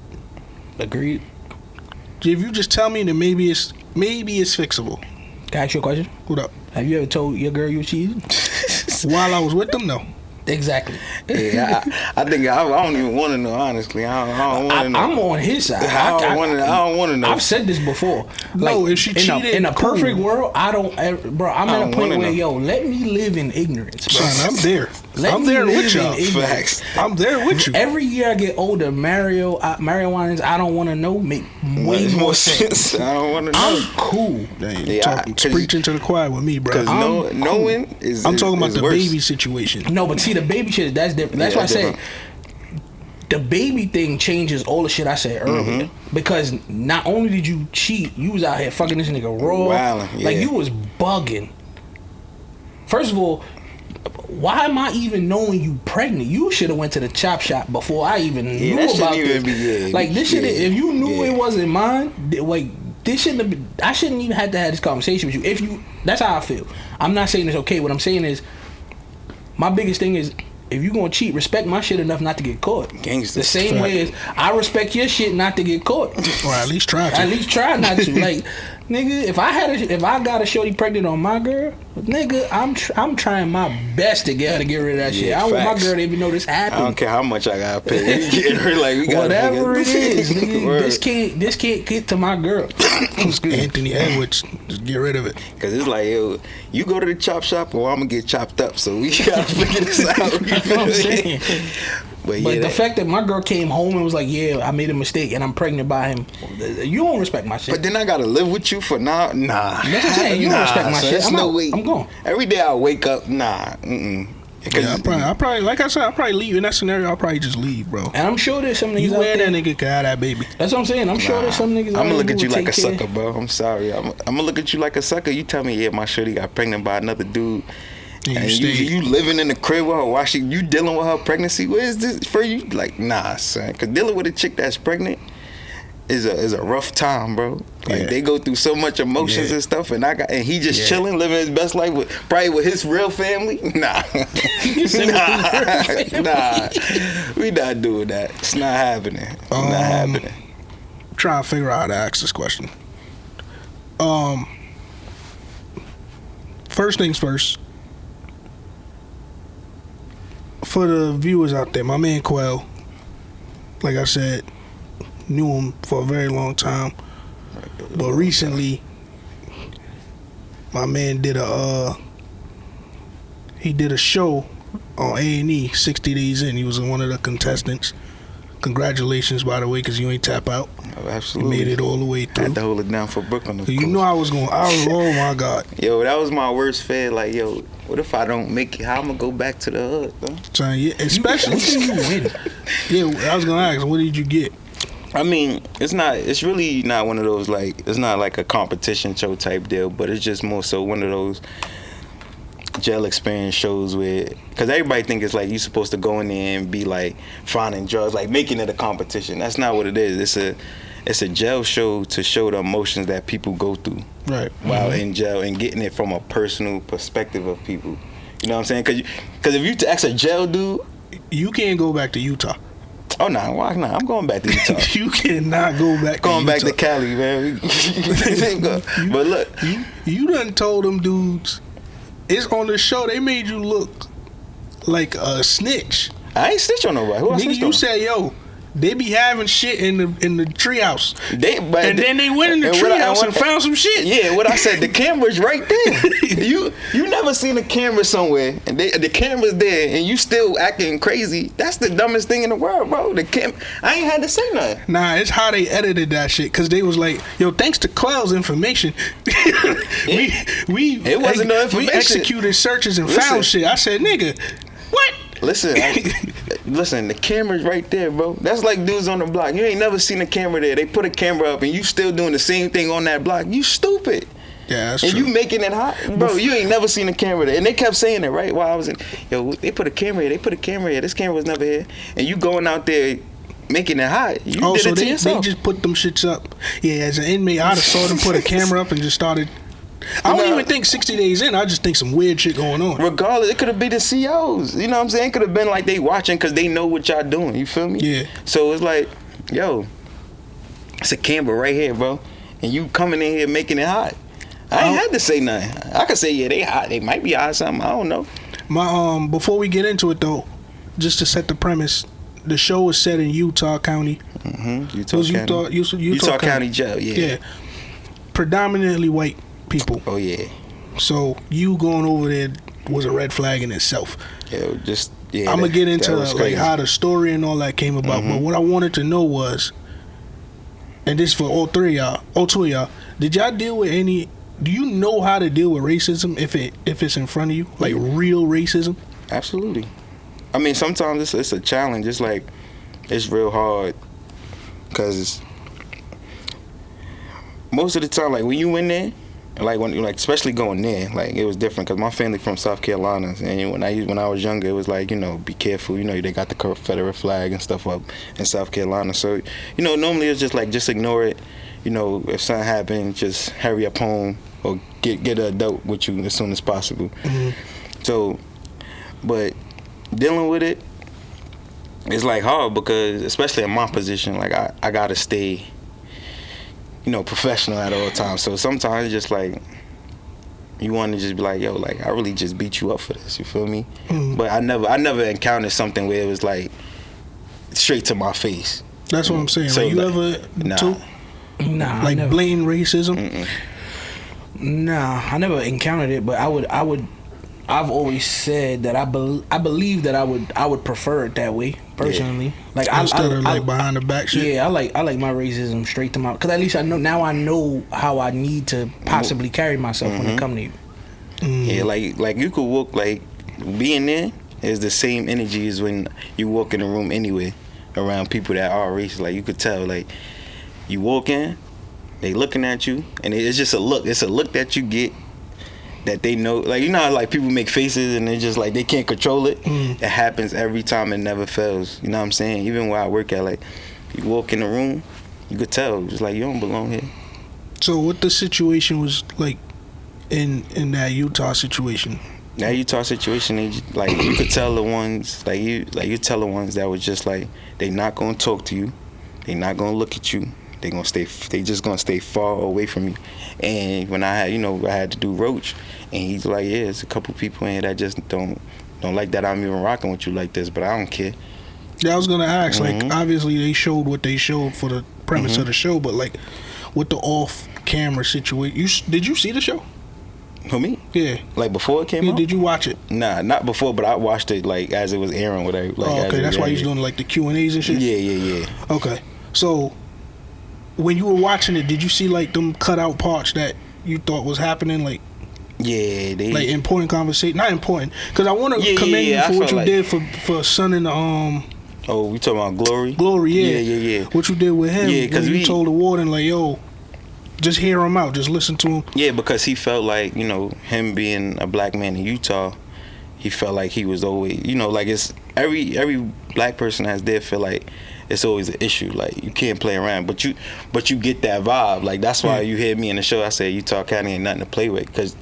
Agreed. If you just tell me, then maybe it's fixable. Can I ask you a question? What up? Have you ever told your girl you cheated? While I was with them, no. Exactly. Yeah, I think I don't even want to know. Honestly, I don't want to know. I'm on his side. I don't want to know. I've said this before. No, like, if she cheated, in a cool. perfect world, I don't ever, bro. I'm at a point where know. let me live in ignorance, bro. Son, I'm there. Let I'm me there live with y'all. in ignorance. Facts. I'm there with you. Every year I get older, marijuana's I don't want to know make way more sense. I don't want to know. I'm cool. Dang, Yeah, preaching to the choir with me, bro. Because knowing is I'm talking about the worse. baby situation. No, but see the baby shit, that's different. That's Yeah, why I that's say the baby thing changes all the shit I said earlier. Because not only did you cheat, you was out here fucking this nigga raw. Wildin', Like yeah. you was bugging. First of all, why am I even knowing you pregnant? You should have went to the chop shop before I even knew that about shouldn't this. even be, like this shit, if you knew yeah. it wasn't mine, like this shouldn't have been, I shouldn't even have to have this conversation with you. That's how I feel. I'm not saying it's okay. What I'm saying is, my biggest thing is, if you gonna cheat, respect my shit enough not to get caught. Gangster. The same way as I respect your shit not to get caught. Or at least try to. At least try not to. Like, nigga, if I got a shorty pregnant on my girl, nigga, I'm trying my best to get her to get rid of that shit. Yeah, I want my facts. girl to even know this I don't happened. care how much I gotta pay. Get her, like, we gotta Whatever it figure- is, nigga, Word. this can't get to my girl. Anthony Edwards, just get rid of it. Cause it's like, yo, you go to the chop shop or I'm gonna get chopped up. So we gotta figure this out. You That's feel what I'm me? saying. But But yeah, the fact that my girl came home and was like, yeah, I made a mistake and I'm pregnant by him, you don't respect my shit. but then I gotta live with you for now. Nah, That's what I'm saying. You don't respect my son, shit. there's I'm no out. way. I'm gone. Every day I wake up, nah. Yeah, I probably, like I said, I'll probably leave. In that scenario, I'll probably just leave, bro. And I'm sure there's some niggas You out wear there. that nigga can have that baby. That's what I'm saying. I'm sure there's some niggas out I'm there gonna look who at you will like a take care. sucker, bro. I'm sorry. I'm gonna look at you like a sucker. You tell me, yeah, my shorty got pregnant by another dude. And And you living in the crib with her, watching you dealing with her pregnancy. What is this for you? Like, nah, son. Cause dealing with a chick that's pregnant is a rough time, bro. Like Yeah. they go through so much emotions and stuff, and he just chilling, living his best life probably with his real family. Nah, nah, we not doing that. It's not happening. It's not happening. Trying to figure out how to ask this question. First things first. For the viewers out there, my man Qwell, like I said, knew him for a very long time, but recently, my man did a show on A&E 60 Days In. He was one of the contestants. Congratulations, by the way, because you ain't tap out. Oh, You absolutely. made it all the way I through. had to hold it down for Brooklyn. Of You course. know oh my God. Yo, that was my worst fear. Like, yo, what if I don't make it? How I'm gonna go back to the hood, though? Son, yeah, especially, You win. yeah, I was going to ask, what did you get? I mean, it's really not one of those, like, it's not like a competition show type deal, but it's just more so one of those jail experience shows where, because everybody think it's like you supposed to go in there and be like finding drugs, like making it a competition. That's not what it is. It's a jail show to show the emotions that people go through while in jail, and getting it from a personal perspective of people. You know what I'm saying? Because if you ask a jail dude, you can't go back to Utah. Oh no, why not? I'm going back to Utah. You cannot go back. Going back to Cali, man. But look, you done told them dudes. It's on the show. They made you look like a snitch. I ain't snitch on nobody. Who I snitched on? You said, yo, they be having shit in the treehouse. And then they went in the treehouse and found some shit. Yeah, what I said, the camera's right there. you never seen a camera somewhere, and the camera's there, and you still acting crazy. That's the dumbest thing in the world, bro. I ain't had to say nothing. Nah, it's how they edited that shit, because they was like, yo, thanks to Qwell's information, it wasn't no information. We executed searches and found shit. I said, nigga, what? Listen, the camera's right there, bro. That's like dudes on the block. You ain't never seen a camera there. They put a camera up and you still doing the same thing on that block. You stupid. Yeah, that's true. And you making it hot, bro. You ain't never seen a camera there. And they kept saying it, right? While I was in, yo, they put a camera here. They put a camera here. This camera was never here. And you going out there making it hot. You did it to yourself. They just put them shits up. Yeah, as an inmate, I'd have saw them put a camera up and just started. I don't even think 60 days in. I just think some weird shit going on. Regardless, it could have been the COs. You know what I'm saying? It could have been like they watching because they know what y'all doing. You feel me? Yeah. So it's like, yo, it's a camera right here, bro. And you coming in here making it hot. I ain't had to say nothing. I could say, yeah, they hot. They might be hot or something. I don't know. My before we get into it though, just to set the premise, the show was set in Utah County. Utah County Jail. Yeah. Predominantly white people. Oh yeah. So you going over there was a red flag in itself. I'm gonna get into like how the story and all that came about. But what I wanted to know was, and this for all two of y'all, did y'all deal with any? Do you know how to deal with racism if it's in front of you, like real racism? Absolutely. I mean, sometimes it's a challenge. It's like it's real hard because most of the time, like when you in there. Like especially going there, like it was different because my family from South Carolina, and when I was younger, it was like, you know, be careful. You know, they got the Confederate flag and stuff up in South Carolina. So, you know, normally it's just like just ignore it. You know, if something happens, just hurry up home or get an adult with you as soon as possible. So, but dealing with it, it's like hard because especially in my position, like I gotta stay, you know, professional at all times. So sometimes it's just like you want to just be like, yo, like I really just beat you up for this. You feel me? But I never encountered something where it was like straight to my face. That's what I'm saying. So like, you ever Nah, like blatant racism? Nah, I never encountered it. But I've always said that I believe that I would prefer it that way personally. Yeah. Like instead of like behind the back shit. Yeah, I like my racism straight to my, because at least I know how I need to possibly carry myself when it come to you. Yeah, like you could walk, like being there is the same energy as when you walk in a room anyway around people that are racist. Like you could tell, like you walk in, they looking at you, and it's just a look. It's a look that you get. That they know, like, you know how like people make faces and they just like they can't control it. It happens every time. It never fails. You know what I'm saying? Even where I work at, like you walk in the room, you could tell just like you don't belong here. So what the situation was like in that Utah situation? That Utah situation, they like you could tell the ones like you tell the ones that was just like they not gonna talk to you, they not gonna look at you. They just gonna stay far away from you. And when I had to do Roach, and he's like, yeah, there's a couple people in here that just don't like that I'm even rocking with you like this, but I don't care. Yeah, I was gonna ask, like, obviously they showed what they showed for the premise of the show, but like with the off-camera situation, did you see the show? Who, me? Yeah. Like before it came out? Did you watch it? Nah, not before, but I watched it like as it was airing. Whatever. Like, okay, that's why he's doing like the Q&As and shit? Yeah. Okay, so when you were watching it, did you see like them cut out parts that you thought was happening, like? Yeah, they like important conversation. Not important, because I want to commend you for what you did for Son in the Oh, we talking about Glory? Glory, yeah. Yeah. What you did with him? Yeah, because you told the warden like, yo, just hear him out. Just listen to him. Yeah, because he felt like, you know, him being a black man in Utah, he felt like he was always, you know, like it's every black person has there feel like it's always an issue. Like you can't play around, but you get that vibe. Like that's why you hear me in the show. I say Utah County ain't nothing to play with, because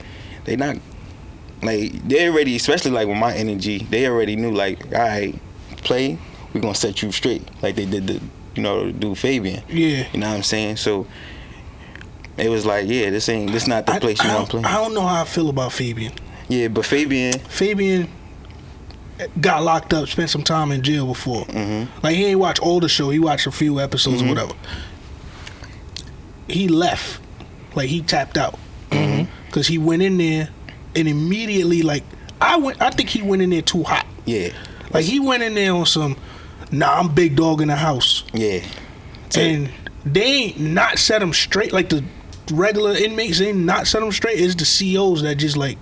they not like they already, especially like with my energy, they already knew like, all right, play, we gonna set you straight, like they did the, you know, dude Fabian. Yeah, you know what I'm saying. So it was like, yeah, this not the place you want to play. I don't know how I feel about Fabian. Yeah, but Fabian got locked up, spent some time in jail before. Like he ain't watched all the show. He watched a few episodes or whatever. He left, like he tapped out, because he went in there and immediately, like I think he went in there too hot. Yeah, like he went in there on some, nah, I'm big dog in the house. Yeah, and they ain't not set him straight. Like the regular inmates ain't not set him straight. It's the COs that just like,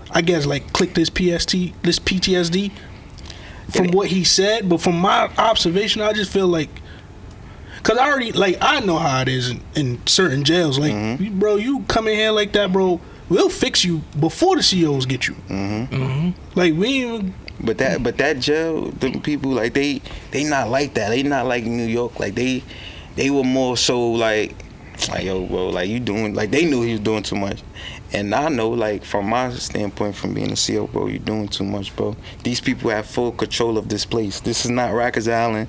I guess, like click this PTSD from what he said. But from my observation, I just feel like, cause I already, like, I know how it is in certain jails. Like, bro, you come in here like that, bro, we'll fix you before the COs get you. Like we ain't. But that jail, them people, like they not like that. They not like New York. Like they were more so like yo, bro, like you doing, like they knew he was doing too much. And I know, like, from my standpoint, from being a CO, bro, you're doing too much, bro. These people have full control of this place. This is not Rikers Island.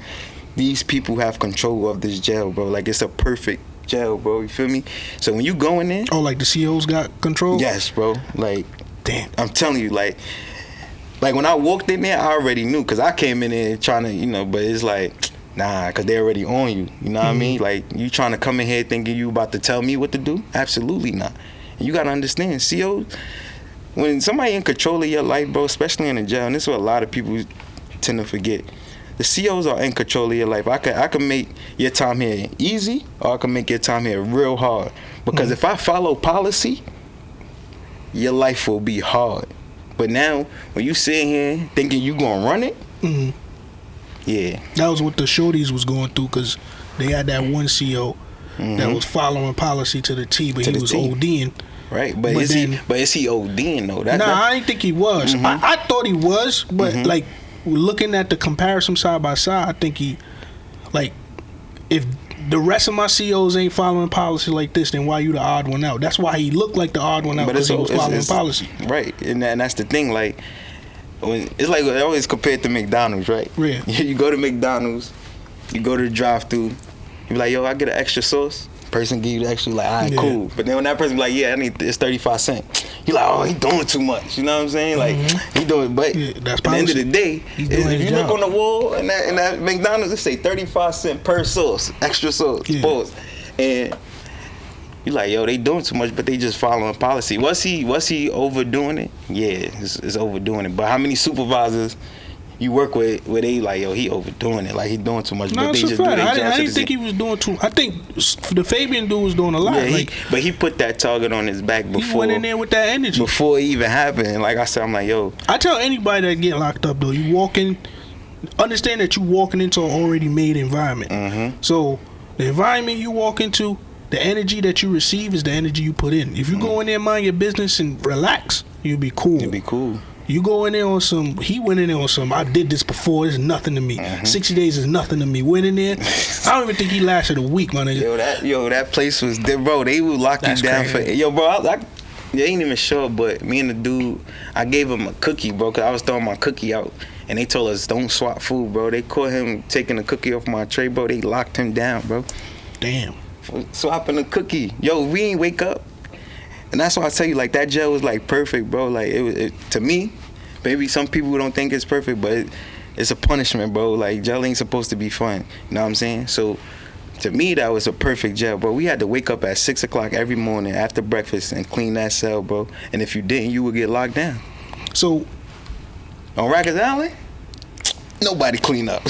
These people have control of this jail, bro. Like, it's a perfect jail, bro. You feel me? So when you go in there... Oh, like the COs got control? Yes, bro. Like, damn. I'm telling you, like when I walked in there, I already knew, because I came in there trying to, you know, but it's like... Nah, because they're already on you. You know what I mean? Like, you trying to come in here thinking you about to tell me what to do? Absolutely not. You gotta understand, COs, when somebody in control of your life, bro, especially in a jail, and this is what a lot of people tend to forget. The COs are in control of your life. I can make your time here easy, or I can make your time here real hard. Because if I follow policy, your life will be hard. But now, when you sitting here thinking you gonna run it, yeah. That was what the shorties was going through, because they had that one CO that was following policy to the T, but he was ODing. Right, but is he ODing though? I didn't think he was. I thought he was, but like looking at the comparison side by side, I think he, like, if the rest of my COs ain't following policy like this, then why you the odd one out? That's why he looked like the odd one out, because he was following policy. Right, and that's the thing, like, when it's like I always compared to McDonald's, right? Yeah. You go to McDonald's, you go to the drive-thru, you be like, yo, I get an extra sauce. Person give you the extra, like, all right, cool. But then when that person be like, yeah, I need, it's 35 cents. You like, oh, he doing too much. You know what I'm saying? Like, he doing, but that's at the end of the day, if you look on the wall and that McDonald's, it say 35 cents per sauce, extra sauce, pause. And you like, yo, they doing too much, but they just following policy. Was he overdoing it? Yeah, it's overdoing it. But how many supervisors you work with where they like, yo, he overdoing it, like he doing too much, but they just do their job? I didn't think he was doing too. I think the Fabian dude was doing a lot. Yeah, but he put that target on his back before. He went in there with that energy before it even happened. Like I said, I'm like, yo. I tell anybody that get locked up though, you walk in, understand that you walking into an already made environment. So the environment you walk into, the energy that you receive is the energy you put in. If you go in there, mind your business and relax, you'll be cool. You'll be cool. You go in there on some, he went in there on some, I did this before, it's nothing to me. 60 days is nothing to me. Went in there, I don't even think he lasted a week, my nigga. Yo, that place was, bro, they would lock you down for, yo, bro, they ain't even sure, but me and the dude, I gave him a cookie, bro, because I was throwing my cookie out, and they told us, don't swap food, bro. They caught him taking the cookie off my tray, bro. They locked him down, bro. Damn. For swapping the cookie. Yo, we ain't wake up. And that's why I tell you, like, that jail was, like, perfect, bro. Like, it to me, maybe some people don't think it's perfect, but it's a punishment, bro. Like, jail ain't supposed to be fun. You know what I'm saying? So, to me, that was a perfect jail, bro. We had to wake up at 6 o'clock every morning after breakfast and clean that cell, bro. And if you didn't, you would get locked down. So, on Rikers Island, nobody clean up.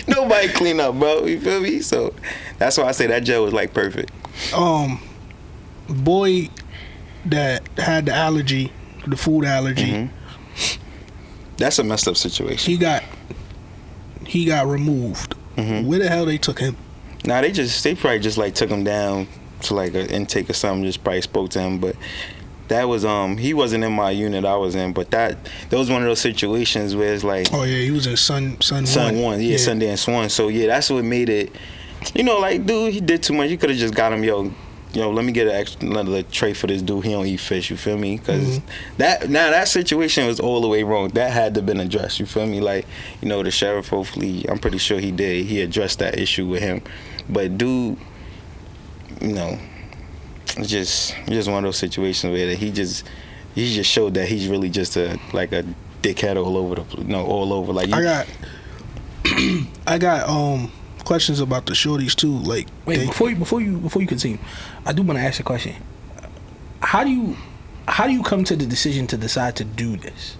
Nobody clean up, bro. You feel me? So, that's why I say that jail was, like, perfect. Boy that had the allergy, the food allergy. That's a messed up situation. He got removed. Where the hell they took him? Nah, they probably just like took him down to like an intake or something. Just probably spoke to him, but that was he wasn't in my unit I was in, but that was one of those situations where it's like, oh yeah, he was in Sun One, yeah, Sundance One. So yeah, that's what made it. You know, like, dude, he did too much. You could have just got him, yo, let me get another tray for this dude. He don't eat fish. You feel me? Because that situation was all the way wrong. That had to been addressed. You feel me? Like, you know, the sheriff, hopefully, I'm pretty sure he did. He addressed that issue with him. But dude, you know, it's just one of those situations where he just showed that he's really just a dickhead all over all over. Like, I got questions about the shorties too. Like, wait, before you continue, I do want to ask a question. How do you come to the decision to decide to do this?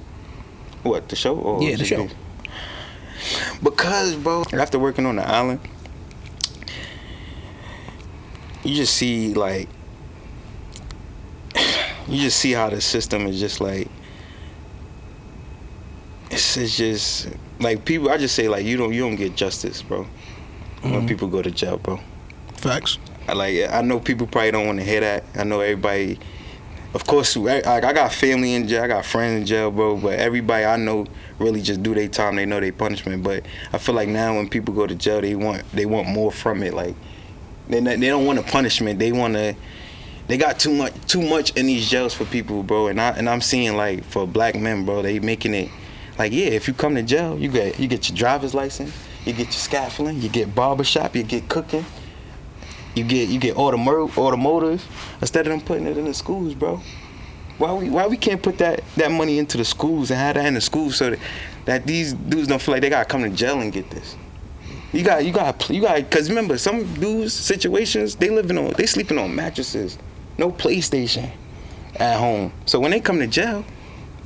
What, the show? Or yeah, the show. Because, bro, after working on the island, you just see how the system is just like, it's just like people. I just say, like, you don't get justice, bro, when people go to jail, bro. Facts. I know people probably don't want to hear that. I know everybody. Of course, I got family in jail. I got friends in jail, bro. But everybody I know really just do their time. They know their punishment. But I feel like now when people go to jail, they want more from it. Like, they don't want a punishment. They got too much in these jails for people, bro. And I'm seeing, like, for black men, bro, they making it like, yeah, if you come to jail, you get your driver's license, you get your scaffolding, you get barbershop, you get cooking, you get automotive, instead of them putting it in the schools, bro. Why we can't put that money into the schools and have that in the schools so that these dudes don't feel like they gotta come to jail and get this. You got, because remember, some dudes situations they sleeping on mattresses, no PlayStation at home. So when they come to jail,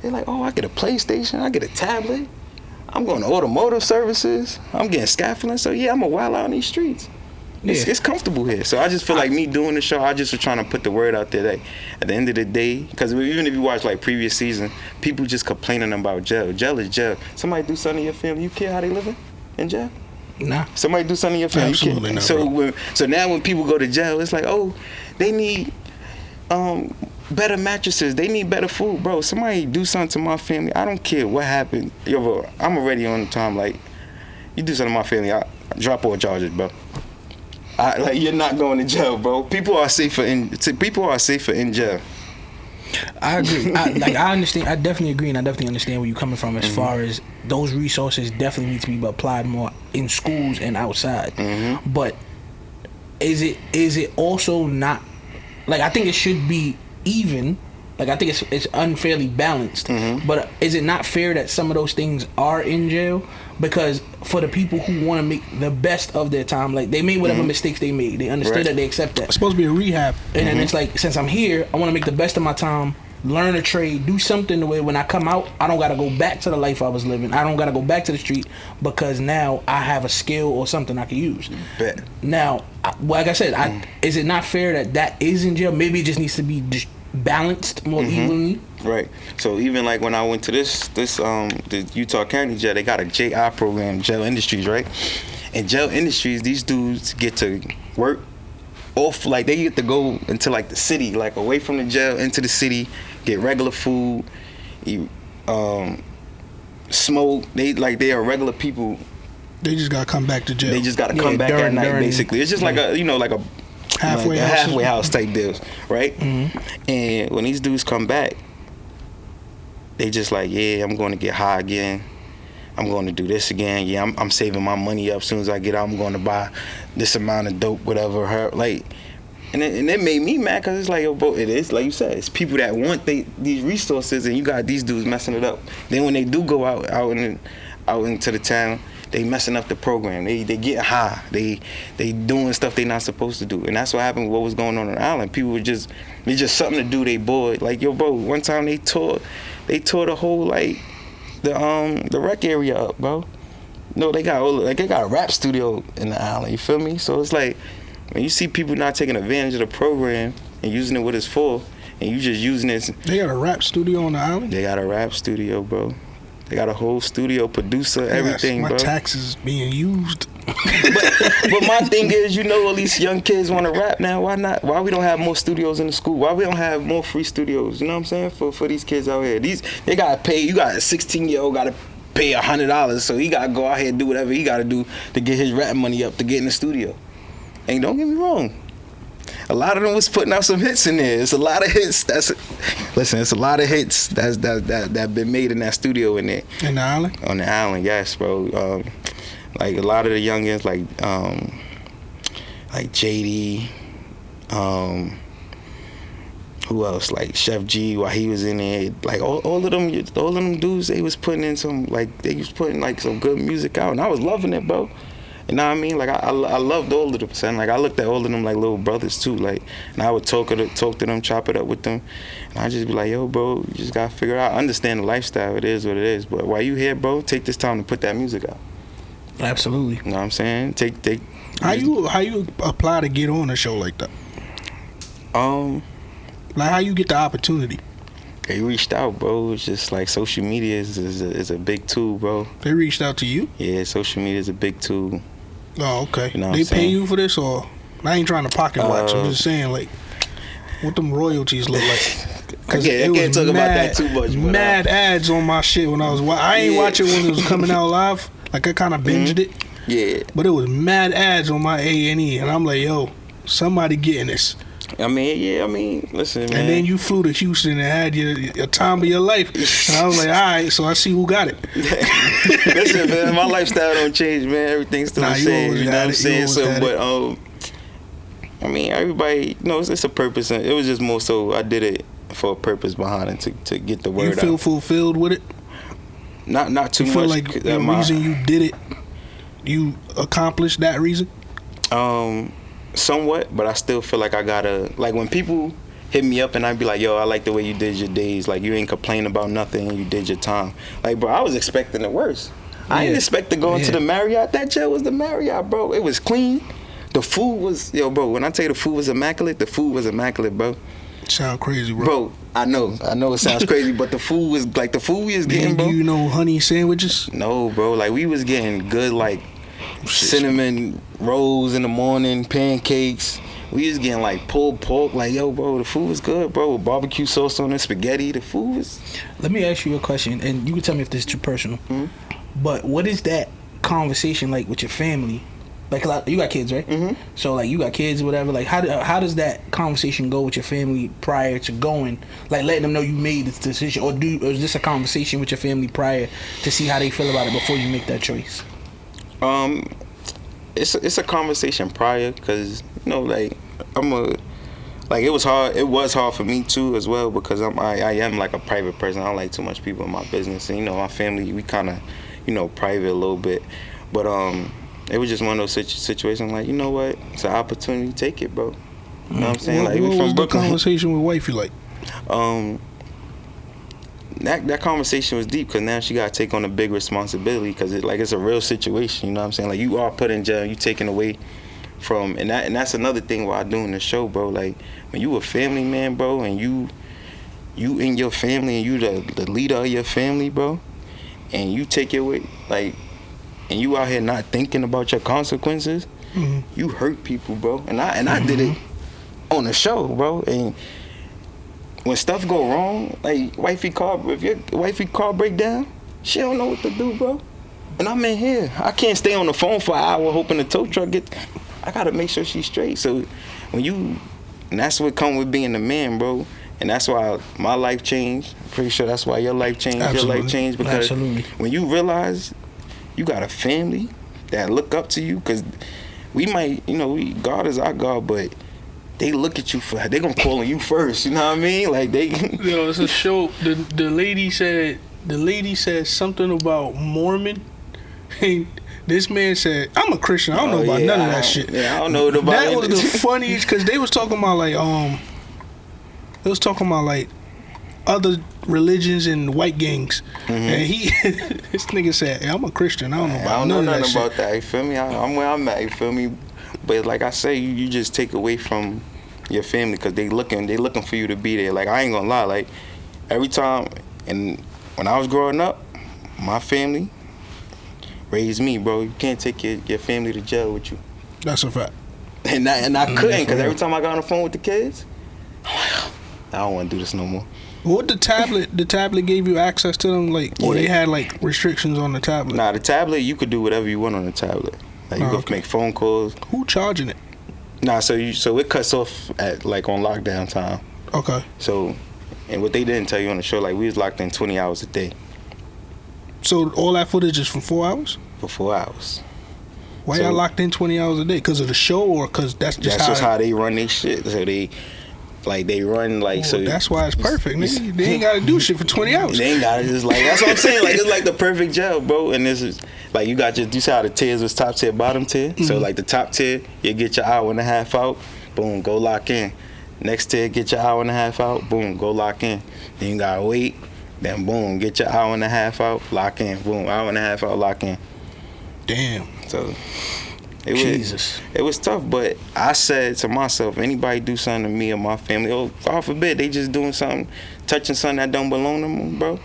they're like, oh, I get a PlayStation, I get a tablet, I'm going to automotive services, I'm getting scaffolding. So yeah, I'm a wild out on these streets. It's comfortable here. So I just feel like me doing the show, I just was trying to put the word out there that at the end of the day, because even if you watch like previous season, people just complaining about jail. Jail is jail. Somebody do something to your family, you care how they living in jail? Nah. Somebody do something to your family, absolutely you care? Not, so now when people go to jail, it's like, oh, they need better mattresses, they need better food, bro. Somebody do something to my family. I don't care what happened. Yo, bro, I'm already on the time. Like, you do something to my family, I drop all charges, bro. Like, you're not going to jail, bro. People are safer in jail. I agree. I understand. I definitely agree, and I definitely understand where you're coming from as far as those resources definitely need to be applied more in schools and outside. But is it also not, like, I think it should be even. Like, I think it's unfairly balanced. But is it not fair that some of those things are in jail? Because for the people who want to make the best of their time, like, they made whatever mistakes they made. They understood that, they accept that. It's supposed to be a rehab. And then it's like, since I'm here, I want to make the best of my time, learn a trade, do something the way when I come out, I don't got to go back to the life I was living. I don't got to go back to the street because now I have a skill or something I can use. Bet. Now, like I said, is it not fair that is in jail? Maybe it just needs to be balanced more evenly. Right. So even like when I went to the Utah County jail, they got a JI program, Jail Industries, right? And Jail Industries, these dudes get to work off, like, they get to go into like the city, like away from the jail into the city, get regular food, smoke. They are regular people. They just gotta come back to jail. They just gotta come back at night, basically. It's just like a halfway house type deals, right? And when these dudes come back, they just like, yeah, I'm going to get high again. I'm going to do this again. Yeah, I'm saving my money up. As soon as I get out, I'm going to buy this amount of dope, whatever. Like, and it made me mad because it's like, yo, bro, it is like you said, it's people that want these resources, and you got these dudes messing it up. Then when they do go out into the town, they messing up the program. They get high. They doing stuff they not supposed to do. And that's what happened with what was going on the island. People were just something to do. They bored. Like, yo, bro, one time they tore the whole, like, the rec area up, bro. No, they got a rap studio in the island. You feel me? So it's like, when you see people not taking advantage of the program and using it what it's for, and you just using it. They got a rap studio on the island? They got a rap studio, bro. They got a whole studio, producer, everything, my bro. taxes being used. but my thing is, all these young kids want to rap now. Why not? Why we don't have more studios in the school? Why we don't have more free studios? You know what I'm saying? For these kids out here, they gotta pay. You got a 16-year-old gotta pay $100, so he gotta go out here and do whatever he gotta do to get his rap money up to get in the studio. And don't get me wrong, a lot of them was putting out some hits in there. It's a lot of hits. It's a lot of hits that been made in that studio in there. In the island? On the island, yes, bro. Like a lot of the youngins, like JD, who else? Like Chef G, while he was in there, like all of them dudes, they was putting in some some good music out, and I was loving it, bro. You know what I mean? Like I loved all of them, son. Like I looked at all of them like little brothers too. Like, and I would talk to them, chop it up with them, and I just be like, yo, bro, you just gotta figure out, understand the lifestyle. It is what it is. But while you here, bro, take this time to put that music out. Absolutely. You know what I'm saying? Take. How you apply to get on a show like that? Like how you get the opportunity? They reached out, bro. It's just like social media is a big tool, bro. They reached out to you? Yeah, social media is a big tool. Oh, okay. You know they pay you for this, or I ain't trying to pocket watch. I'm just saying, like, what them royalties look like. I can't talk about that too much. Mad ads on my shit when I was. I ain't watch it when it was coming out live. Like I kind of binged it. Yeah. But it was mad ads on my A&E, and I'm like, yo, somebody getting this. I mean, listen, man. And then you flew to Houston and had your time of your life. And I was like, all right, so I see who got it. Listen, man, my lifestyle don't change, man. Everything's still the same. You know what I'm saying? So, but I mean, everybody, it's a purpose. And it was just more so I did it for a purpose behind it to get the word out. You feel fulfilled with it? Not too much. You feel like the reason you did it, you accomplished that reason? Somewhat, but I still feel like I gotta, like when people hit me up and I be like, yo, I like the way you did your days, like you ain't complain about nothing and you did your time. Like, bro, I was expecting the worst. I didn't expect to go into the Marriott. That jail was the Marriott, bro. It was clean. The food was, bro, when I tell you the food was immaculate, bro. Sound crazy, bro. Bro, I know it sounds crazy, but the food was like the food we was getting, bro. Do you know honey sandwiches? No, bro. Like we was getting good, like cinnamon rolls in the morning, pancakes. We was getting like pulled pork. Like, yo, bro, the food was good, bro. With barbecue sauce on it, spaghetti. The food was. Let me ask you a question, and you can tell me if this is too personal. Mm-hmm. But what is that conversation like with your family? Like, you got kids, right? Mm-hmm. So, like, you got kids or whatever. Like, how does that conversation go with your family prior to going? Like, letting them know you made this decision, or is this a conversation with your family prior to see how they feel about it before you make that choice? It's a conversation prior, because like it was hard. It was hard for me too as well, because I am like a private person. I don't like too much people in my business, and my family, we kind of private a little bit, but it was just one of those situations. Like, you know what, it's an opportunity, take it, bro. You know what I'm saying? What was the conversation with wifey like? That conversation was deep, because now she got to take on a big responsibility, because it's a real situation. You know what I'm saying? Like, you are put in jail, you taken away from, and that's another thing while doing the show, bro. Like, when you a family man, bro, and you in your family, and you the leader of your family, bro, and you take it away, like, and you out here not thinking about your consequences, you hurt people, bro. And I did it on the show, bro. And when stuff go wrong, like if your wifey car break down, she don't know what to do, bro. And I'm in here. I can't stay on the phone for an hour hoping the tow truck I gotta make sure she's straight. So and that's what come with being a man, bro. And that's why my life changed. I'm pretty sure that's why your life changed. Absolutely. Your life changed, because when you realize you got a family that look up to you, because we might, God is our God, but they look at you they gonna call on you first. You know what I mean? Like they. It's a show. The lady said something about Mormon. This man said, "I'm a Christian. I don't know about none of that shit." Yeah, I don't know about that. Was the funniest, because they was talking about like other religions and white gangs, and this nigga said, hey, I'm a Christian. I don't know about none of that shit. About that. You feel me? I'm where I'm at. You feel me? But like I say, you just take away from your family, because they looking for you to be there. Like, I ain't gonna lie, like every time, and when I was growing up, my family raised me, bro. You can't take your family to jail with you. That's a fact. And I couldn't, because real. every time I got on the phone with the kids, I'm like, I don't want to do this no more. What the tablet gave you access to them, like, or Yeah. they had like restrictions on the tablet? Nah, the tablet, you could do whatever you want on the tablet. Like you could make phone calls. Who charging it? Nah, so it cuts off at like on lockdown time. Okay. So, and what they didn't tell you on the show, like we was locked in 20 hours a day So all that footage is for 4 hours? for 4 hours. Why So- y'all locked in 20 hours a day? Because of the show, or because that's just That's just how they run their shit. So they run like so. That's why it's perfect, nigga. They ain't got to do shit for 20 hours. They ain't got it. Just like that's what I'm saying. Like it's like the perfect job, bro. And this is like you got you see how the tiers was top tier, bottom tier. So like the top tier, you get your hour and a half out. Boom, go lock in. Next tier, get your hour and a half out. Boom, go lock in. Then you gotta wait. Then boom, get your hour and a half out. Lock in. Boom, hour and a half out. Lock in. Damn. So Jesus. it was tough, but I said to myself, anybody do something to me or my family, oh, God forbid, they just doing something, touching something that don't belong to them, bro.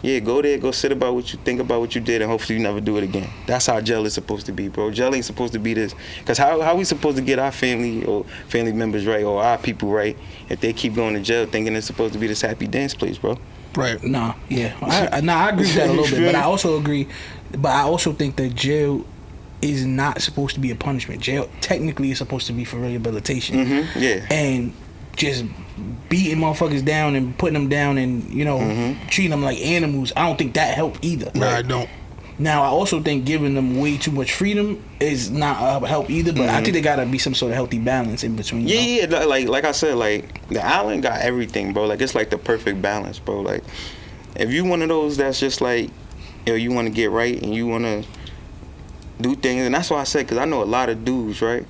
Yeah, go there, go sit about what you think about what you did, and hopefully you never do it again. That's how jail is supposed to be, bro. Jail ain't supposed to be this. Because how we supposed to get our family or family members right or our people right if they keep going to jail thinking it's supposed to be this happy dance place, bro? Right. Nah, yeah. I agree with that a little bit, but I also agree. But I also think that jail is not supposed to be a punishment. Jail technically is supposed to be for rehabilitation. Mm-hmm. Yeah. And just beating motherfuckers down and putting them down and, you know, treating them like animals, I don't think that helped either. Nah, I don't. Now, I also think giving them way too much freedom is not a help either, but I think there gotta be some sort of healthy balance in between. Yeah, like I said, like the island got everything, bro. Like it's like the perfect balance, bro. Like if you one of those that's just like, yo, you want to get right and you want to do things, and that's why I said, because I know a lot of dudes, right,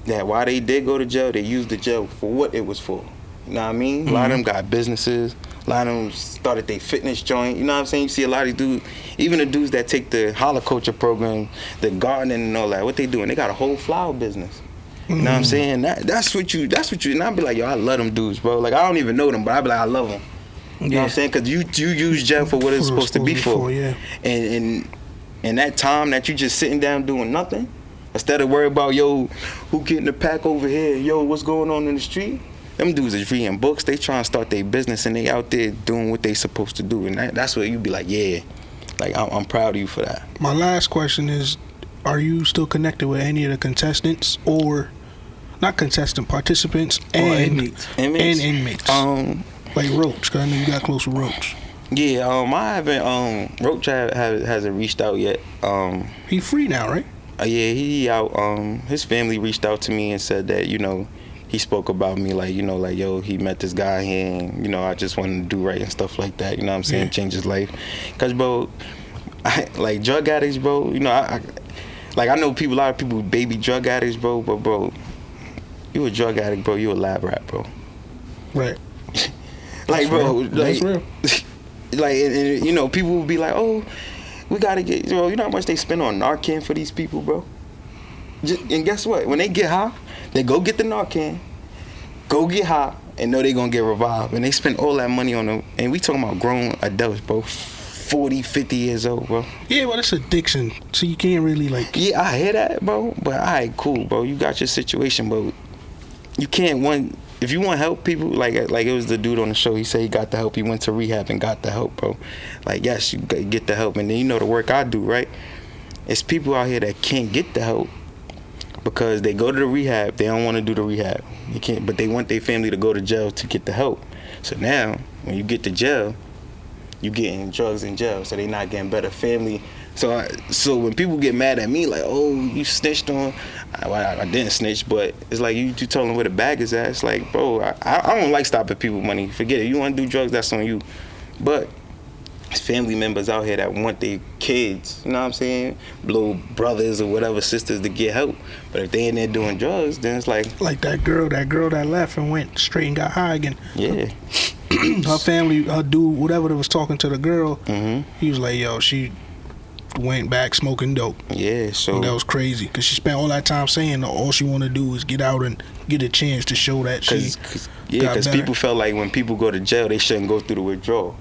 that while they did go to jail, they used the jail for what it was for. You know what I mean? A lot of them got businesses. A lot of them started their fitness joint. You know what I'm saying? You see a lot of these dudes, even the dudes that take the horticulture program, the gardening and all that, what they doing? They got a whole flower business. You know what I'm saying? That's what you, and I be like, yo, I love them dudes, bro. Like, I don't even know them, but I be like, I love them. You know what I'm saying? Because you use jail for what it's supposed to be for. Yeah. And that time that you just sitting down doing nothing, instead of worrying about, yo, who getting the pack over here? Yo, what's going on in the street? Them dudes is reading books. They trying to start their business, and they out there doing what they supposed to do. And that's where you be like, yeah, like I'm proud of you for that. My last question is, are you still connected with any of the contestants, or not contestant participants, and inmates. And inmates? Like Roach, because I know you got close with Roach. Yeah, I haven't. Roach hasn't reached out yet. He free now, right? Yeah, he out. His family reached out to me and said that, you know, he spoke about me, like, you know, like, yo, he met this guy here, and, you know, I just wanted to do right and stuff like that. You know what I'm saying? Yeah. Change his life. Cause, bro, like drug addicts, bro. You know, I know a lot of people baby drug addicts, bro. But, bro, you a drug addict, bro. You a lab rat, bro. Right. Like, bro, real. That's real. Like, and, you know, people will be like, oh, we gotta get, bro, you know how much they spend on Narcan for these people, bro? And guess what? When they get high, they go get the Narcan, go get high, and know they gonna get revived. And they spend all that money on them. And we talking about grown adults, bro. 40, 50 years old, bro. Yeah, well, it's addiction, so you can't really, like... Yeah, I hear that, bro. But all right, cool, bro. You got your situation, but you can't, if you want to help people, like it was the dude on the show, he said he got the help. He went to rehab and got the help, bro. Like, yes, you get the help. And then you know the work I do, right? It's people out here that can't get the help because they go to the rehab. They don't want to do the rehab. They can't, but they want their family to go to jail to get the help. So now, when you get to jail, you getting drugs in jail, so they not getting better family. So when people get mad at me, like, oh, you snitched on, I didn't snitch, but it's like you told them where the bag is at. It's like, bro, I don't like stopping people money. Forget it. You want to do drugs, that's on you. But it's family members out here that want their kids, you know what I'm saying, little brothers or whatever, sisters to get help. But if they in there doing drugs, then it's like... Like that girl that left and went straight and got high again. Yeah. Her family, her dude, whatever that was talking to the girl, he was like, yo, she went back smoking dope. Yeah, so... And that was crazy, because she spent all that time saying all she want to do is get out and get a chance to show that she because people felt like when people go to jail, they shouldn't go through the withdrawal.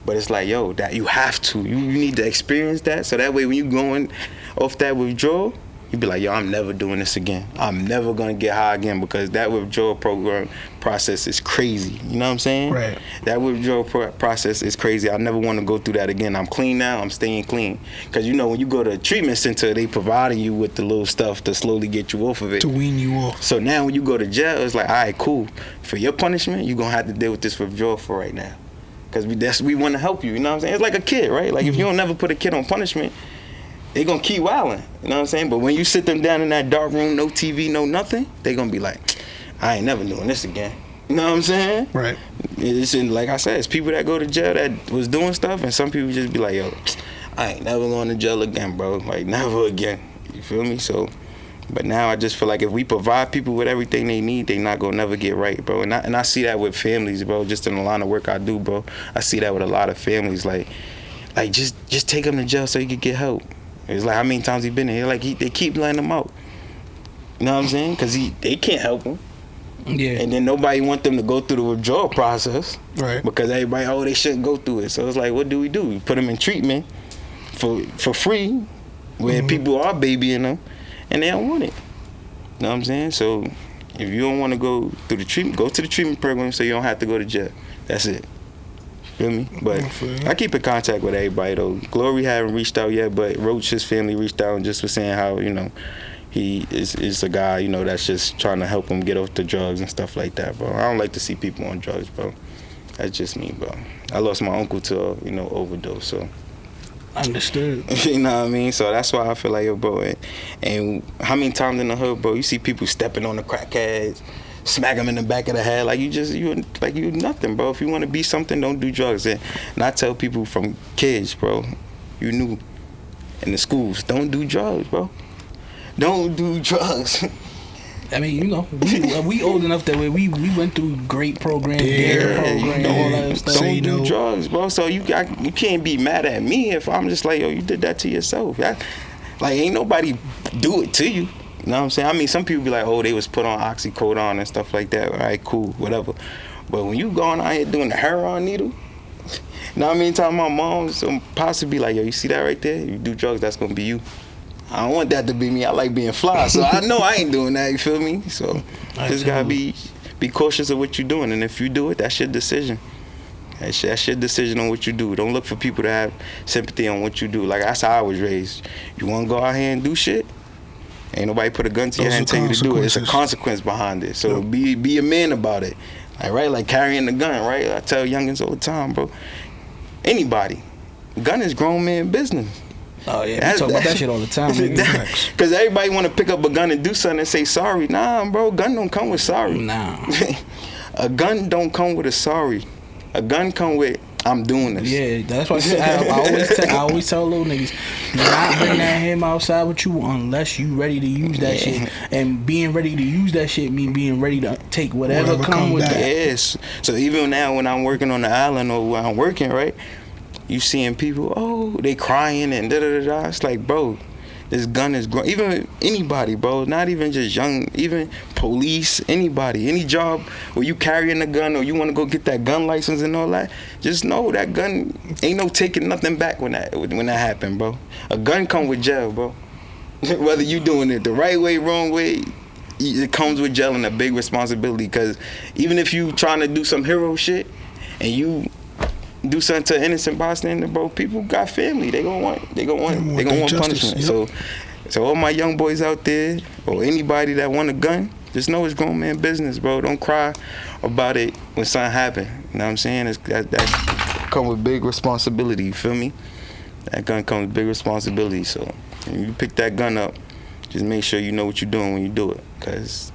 But it's like, yo, that you have to. You need to experience that. So that way when you going off that withdrawal, you be like, yo, I'm never doing this again. I'm never going to get high again, because that withdrawal program process is crazy. You know what I'm saying? Right. That withdrawal process is crazy. I never want to go through that again. I'm clean now. I'm staying clean. Because, you know, when you go to a treatment center, they providing you with the little stuff to slowly get you off of it. To wean you off. So now when you go to jail, it's like, all right, cool. For your punishment, you're going to have to deal with this withdrawal for right now. Because we want to help you, you know what I'm saying? It's like a kid, right? Like, if you don't never put a kid on punishment, they going to keep wilding, you know what I'm saying? But when you sit them down in that dark room, no TV, no nothing, they going to be like, I ain't never doing this again. You know what I'm saying? Right. It's, like I said, it's people that go to jail that was doing stuff, and some people just be like, yo, I ain't never going to jail again, bro. Like, never again. You feel me? So, but now I just feel like if we provide people with everything they need, they not gonna never get right, bro. And I see that with families, bro. Just in the line of work I do, bro. I see that with a lot of families. Like just take him to jail so he could get help. It's like, how many times he been there? Like they keep letting him out. You know what I'm saying? Because they can't help him. Yeah. And then nobody want them to go through the withdrawal process. Right. Because everybody, they shouldn't go through it. So it's like, what do? We put them in treatment for free, where people are babying them, and they don't want it. You know what I'm saying? So if you don't want to go through the treatment, go to the treatment program so you don't have to go to jail. That's it. Feel me? But I keep in contact with everybody though. Glory haven't reached out yet, but Roach, his family reached out and just was saying how, you know, he is a guy, you know, that's just trying to help him get off the drugs and stuff like that, bro. I don't like to see people on drugs, bro. That's just me, bro. I lost my uncle to, you know, overdose, so. Understood. You know what I mean? So that's why I feel like, yo, bro. And how many times in the hood, bro, you see people stepping on the crackheads, smack them in the back of the head, like you nothing, bro. If you want to be something, don't do drugs. And I tell people from kids, bro, you knew in the schools, don't do drugs, bro. Don't do drugs. I mean, you know, we old enough that we went through great programs, dare program, all that stuff. Don't do drugs, bro. So you can't be mad at me if I'm just like, yo, you did that to yourself. Like, ain't nobody do it to you. You know what I'm saying? I mean, some people be like, oh, they was put on oxycodone and stuff like that. All right, cool, whatever. But when you going out here doing the heroin needle, you know what I mean? Telling my mom, some possibly like, yo, you see that right there? You do drugs, that's gonna be you. I don't want that to be me. I like being fly, so I know I ain't doing that. You feel me? So just gotta be cautious of what you're doing, and if you do it, that's your decision. That's your decision on what you do. Don't look for people to have sympathy on what you do. Like, that's how I was raised. You want to go out here and do shit? Ain't nobody put a gun to your hand and tell you to do it. It's a consequence behind it. So be a man about it. Like carrying the gun, right? I tell youngins all the time, bro. Anybody, gun is grown man business. Oh yeah, we talk about that shit all the time. Because everybody want to pick up a gun and do something and say sorry. Nah, bro, gun don't come with sorry. Nah. A gun don't come with a sorry. A gun come with, I'm doing this. Yeah, that's why I always tell little niggas, do not bring that hammer outside with you unless you ready to use that shit. And being ready to use that shit mean being ready to take whatever come with that. Yes. So even now when I'm working on the island or when I'm working, right, you seeing people, oh, they crying and da-da-da-da. It's like, bro, this gun is grown. Even anybody, bro, not even just young, even police, anybody, any job where you carrying a gun or you want to go get that gun license and all that, just know that gun ain't no taking nothing back when that happen, bro. A gun come with jail, bro. Whether you doing it the right way, wrong way, it comes with jail and a big responsibility. Because even if you trying to do some hero shit and you do something to an innocent bystander, bro, people got family. They gonna want punishment. Yep. So all my young boys out there, or anybody that want a gun, just know it's grown man business, bro. Don't cry about it when something happen. You know what I'm saying? That come with big responsibility. You feel me? That gun comes with big responsibility. So when you pick that gun up, just make sure you know what you're doing when you do it. Cause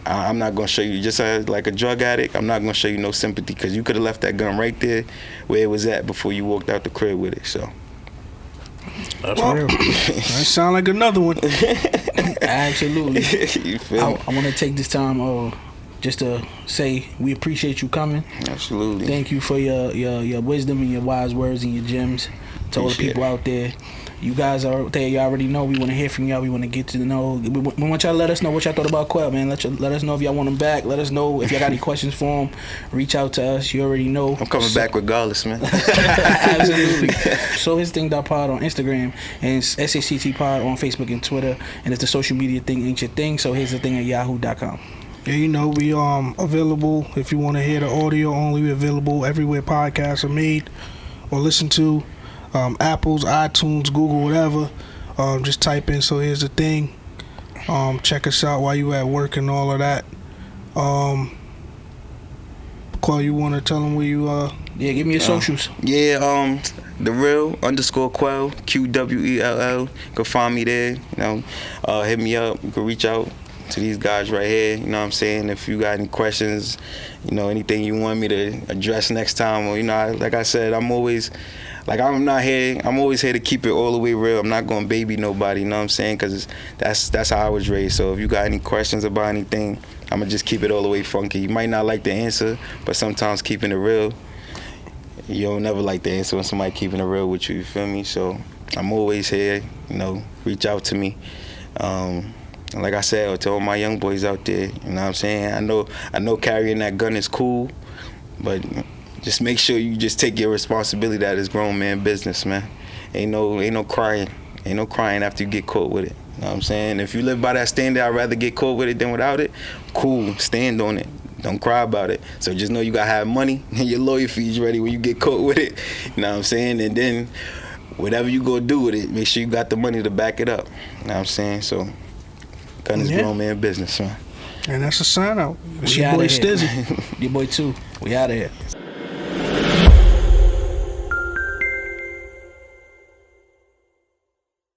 I'm not going to show you, just like a drug addict, I'm not going to show you no sympathy because you could have left that gun right there where it was at before you walked out the crib with it, so. That's real. That sound like another one. Absolutely. You feel me? I want to take this time just to say we appreciate you coming. Absolutely. Thank you for your wisdom and your wise words and your gems to all the people out there. You guys are out there. You already know. We want to hear from y'all. We want to get to know. We want y'all to let us know what y'all thought about Qwell, man. Let us know if y'all want him back. Let us know if y'all got any questions for him. Reach out to us. You already know. I'm coming back regardless, man. Absolutely. So his thing pod on Instagram and SACT pod on Facebook and Twitter. And if the social media thing ain't your thing, so here's the thing at yahoo.com. Yeah, you know, we available if you want to hear the audio only. We're available everywhere podcasts are made or listened to. Apple's, iTunes, Google, whatever. Just type in So Here's the Thing. Check us out while you at work and all of that. Qwell, you want to tell them where you Yeah, give me your socials. Yeah, the real _Qwell, QWELL. You can find me there. You know, hit me up. You can reach out to these guys right here. You know what I'm saying? If you got any questions, you know, anything you want me to address next time, or, you know, like I said, I'm always here to keep it all the way real. I'm not gonna baby nobody, you know what I'm saying? Because that's how I was raised. So if you got any questions about anything, I'm gonna just keep it all the way funky. You might not like the answer, but sometimes keeping it real, you don't never like the answer when somebody keeping it real with you feel me? So I'm always here, you know, reach out to me. Like I said, to all my young boys out there, you know what I'm saying? I know carrying that gun is cool, but just make sure you just take your responsibility. That is grown man business, man. Ain't no crying. Ain't no crying after you get caught with it. You know what I'm saying? If you live by that standard, I'd rather get caught with it than without it. Cool, stand on it. Don't cry about it. So just know you gotta have money and your lawyer fees ready when you get caught with it. You know what I'm saying? And then whatever you go do with it, make sure you got the money to back it up. You know what I'm saying? So gun is grown man business, man. And that's a sign out. It's We your boy outta here. Stizzy. Your boy too. We out of here.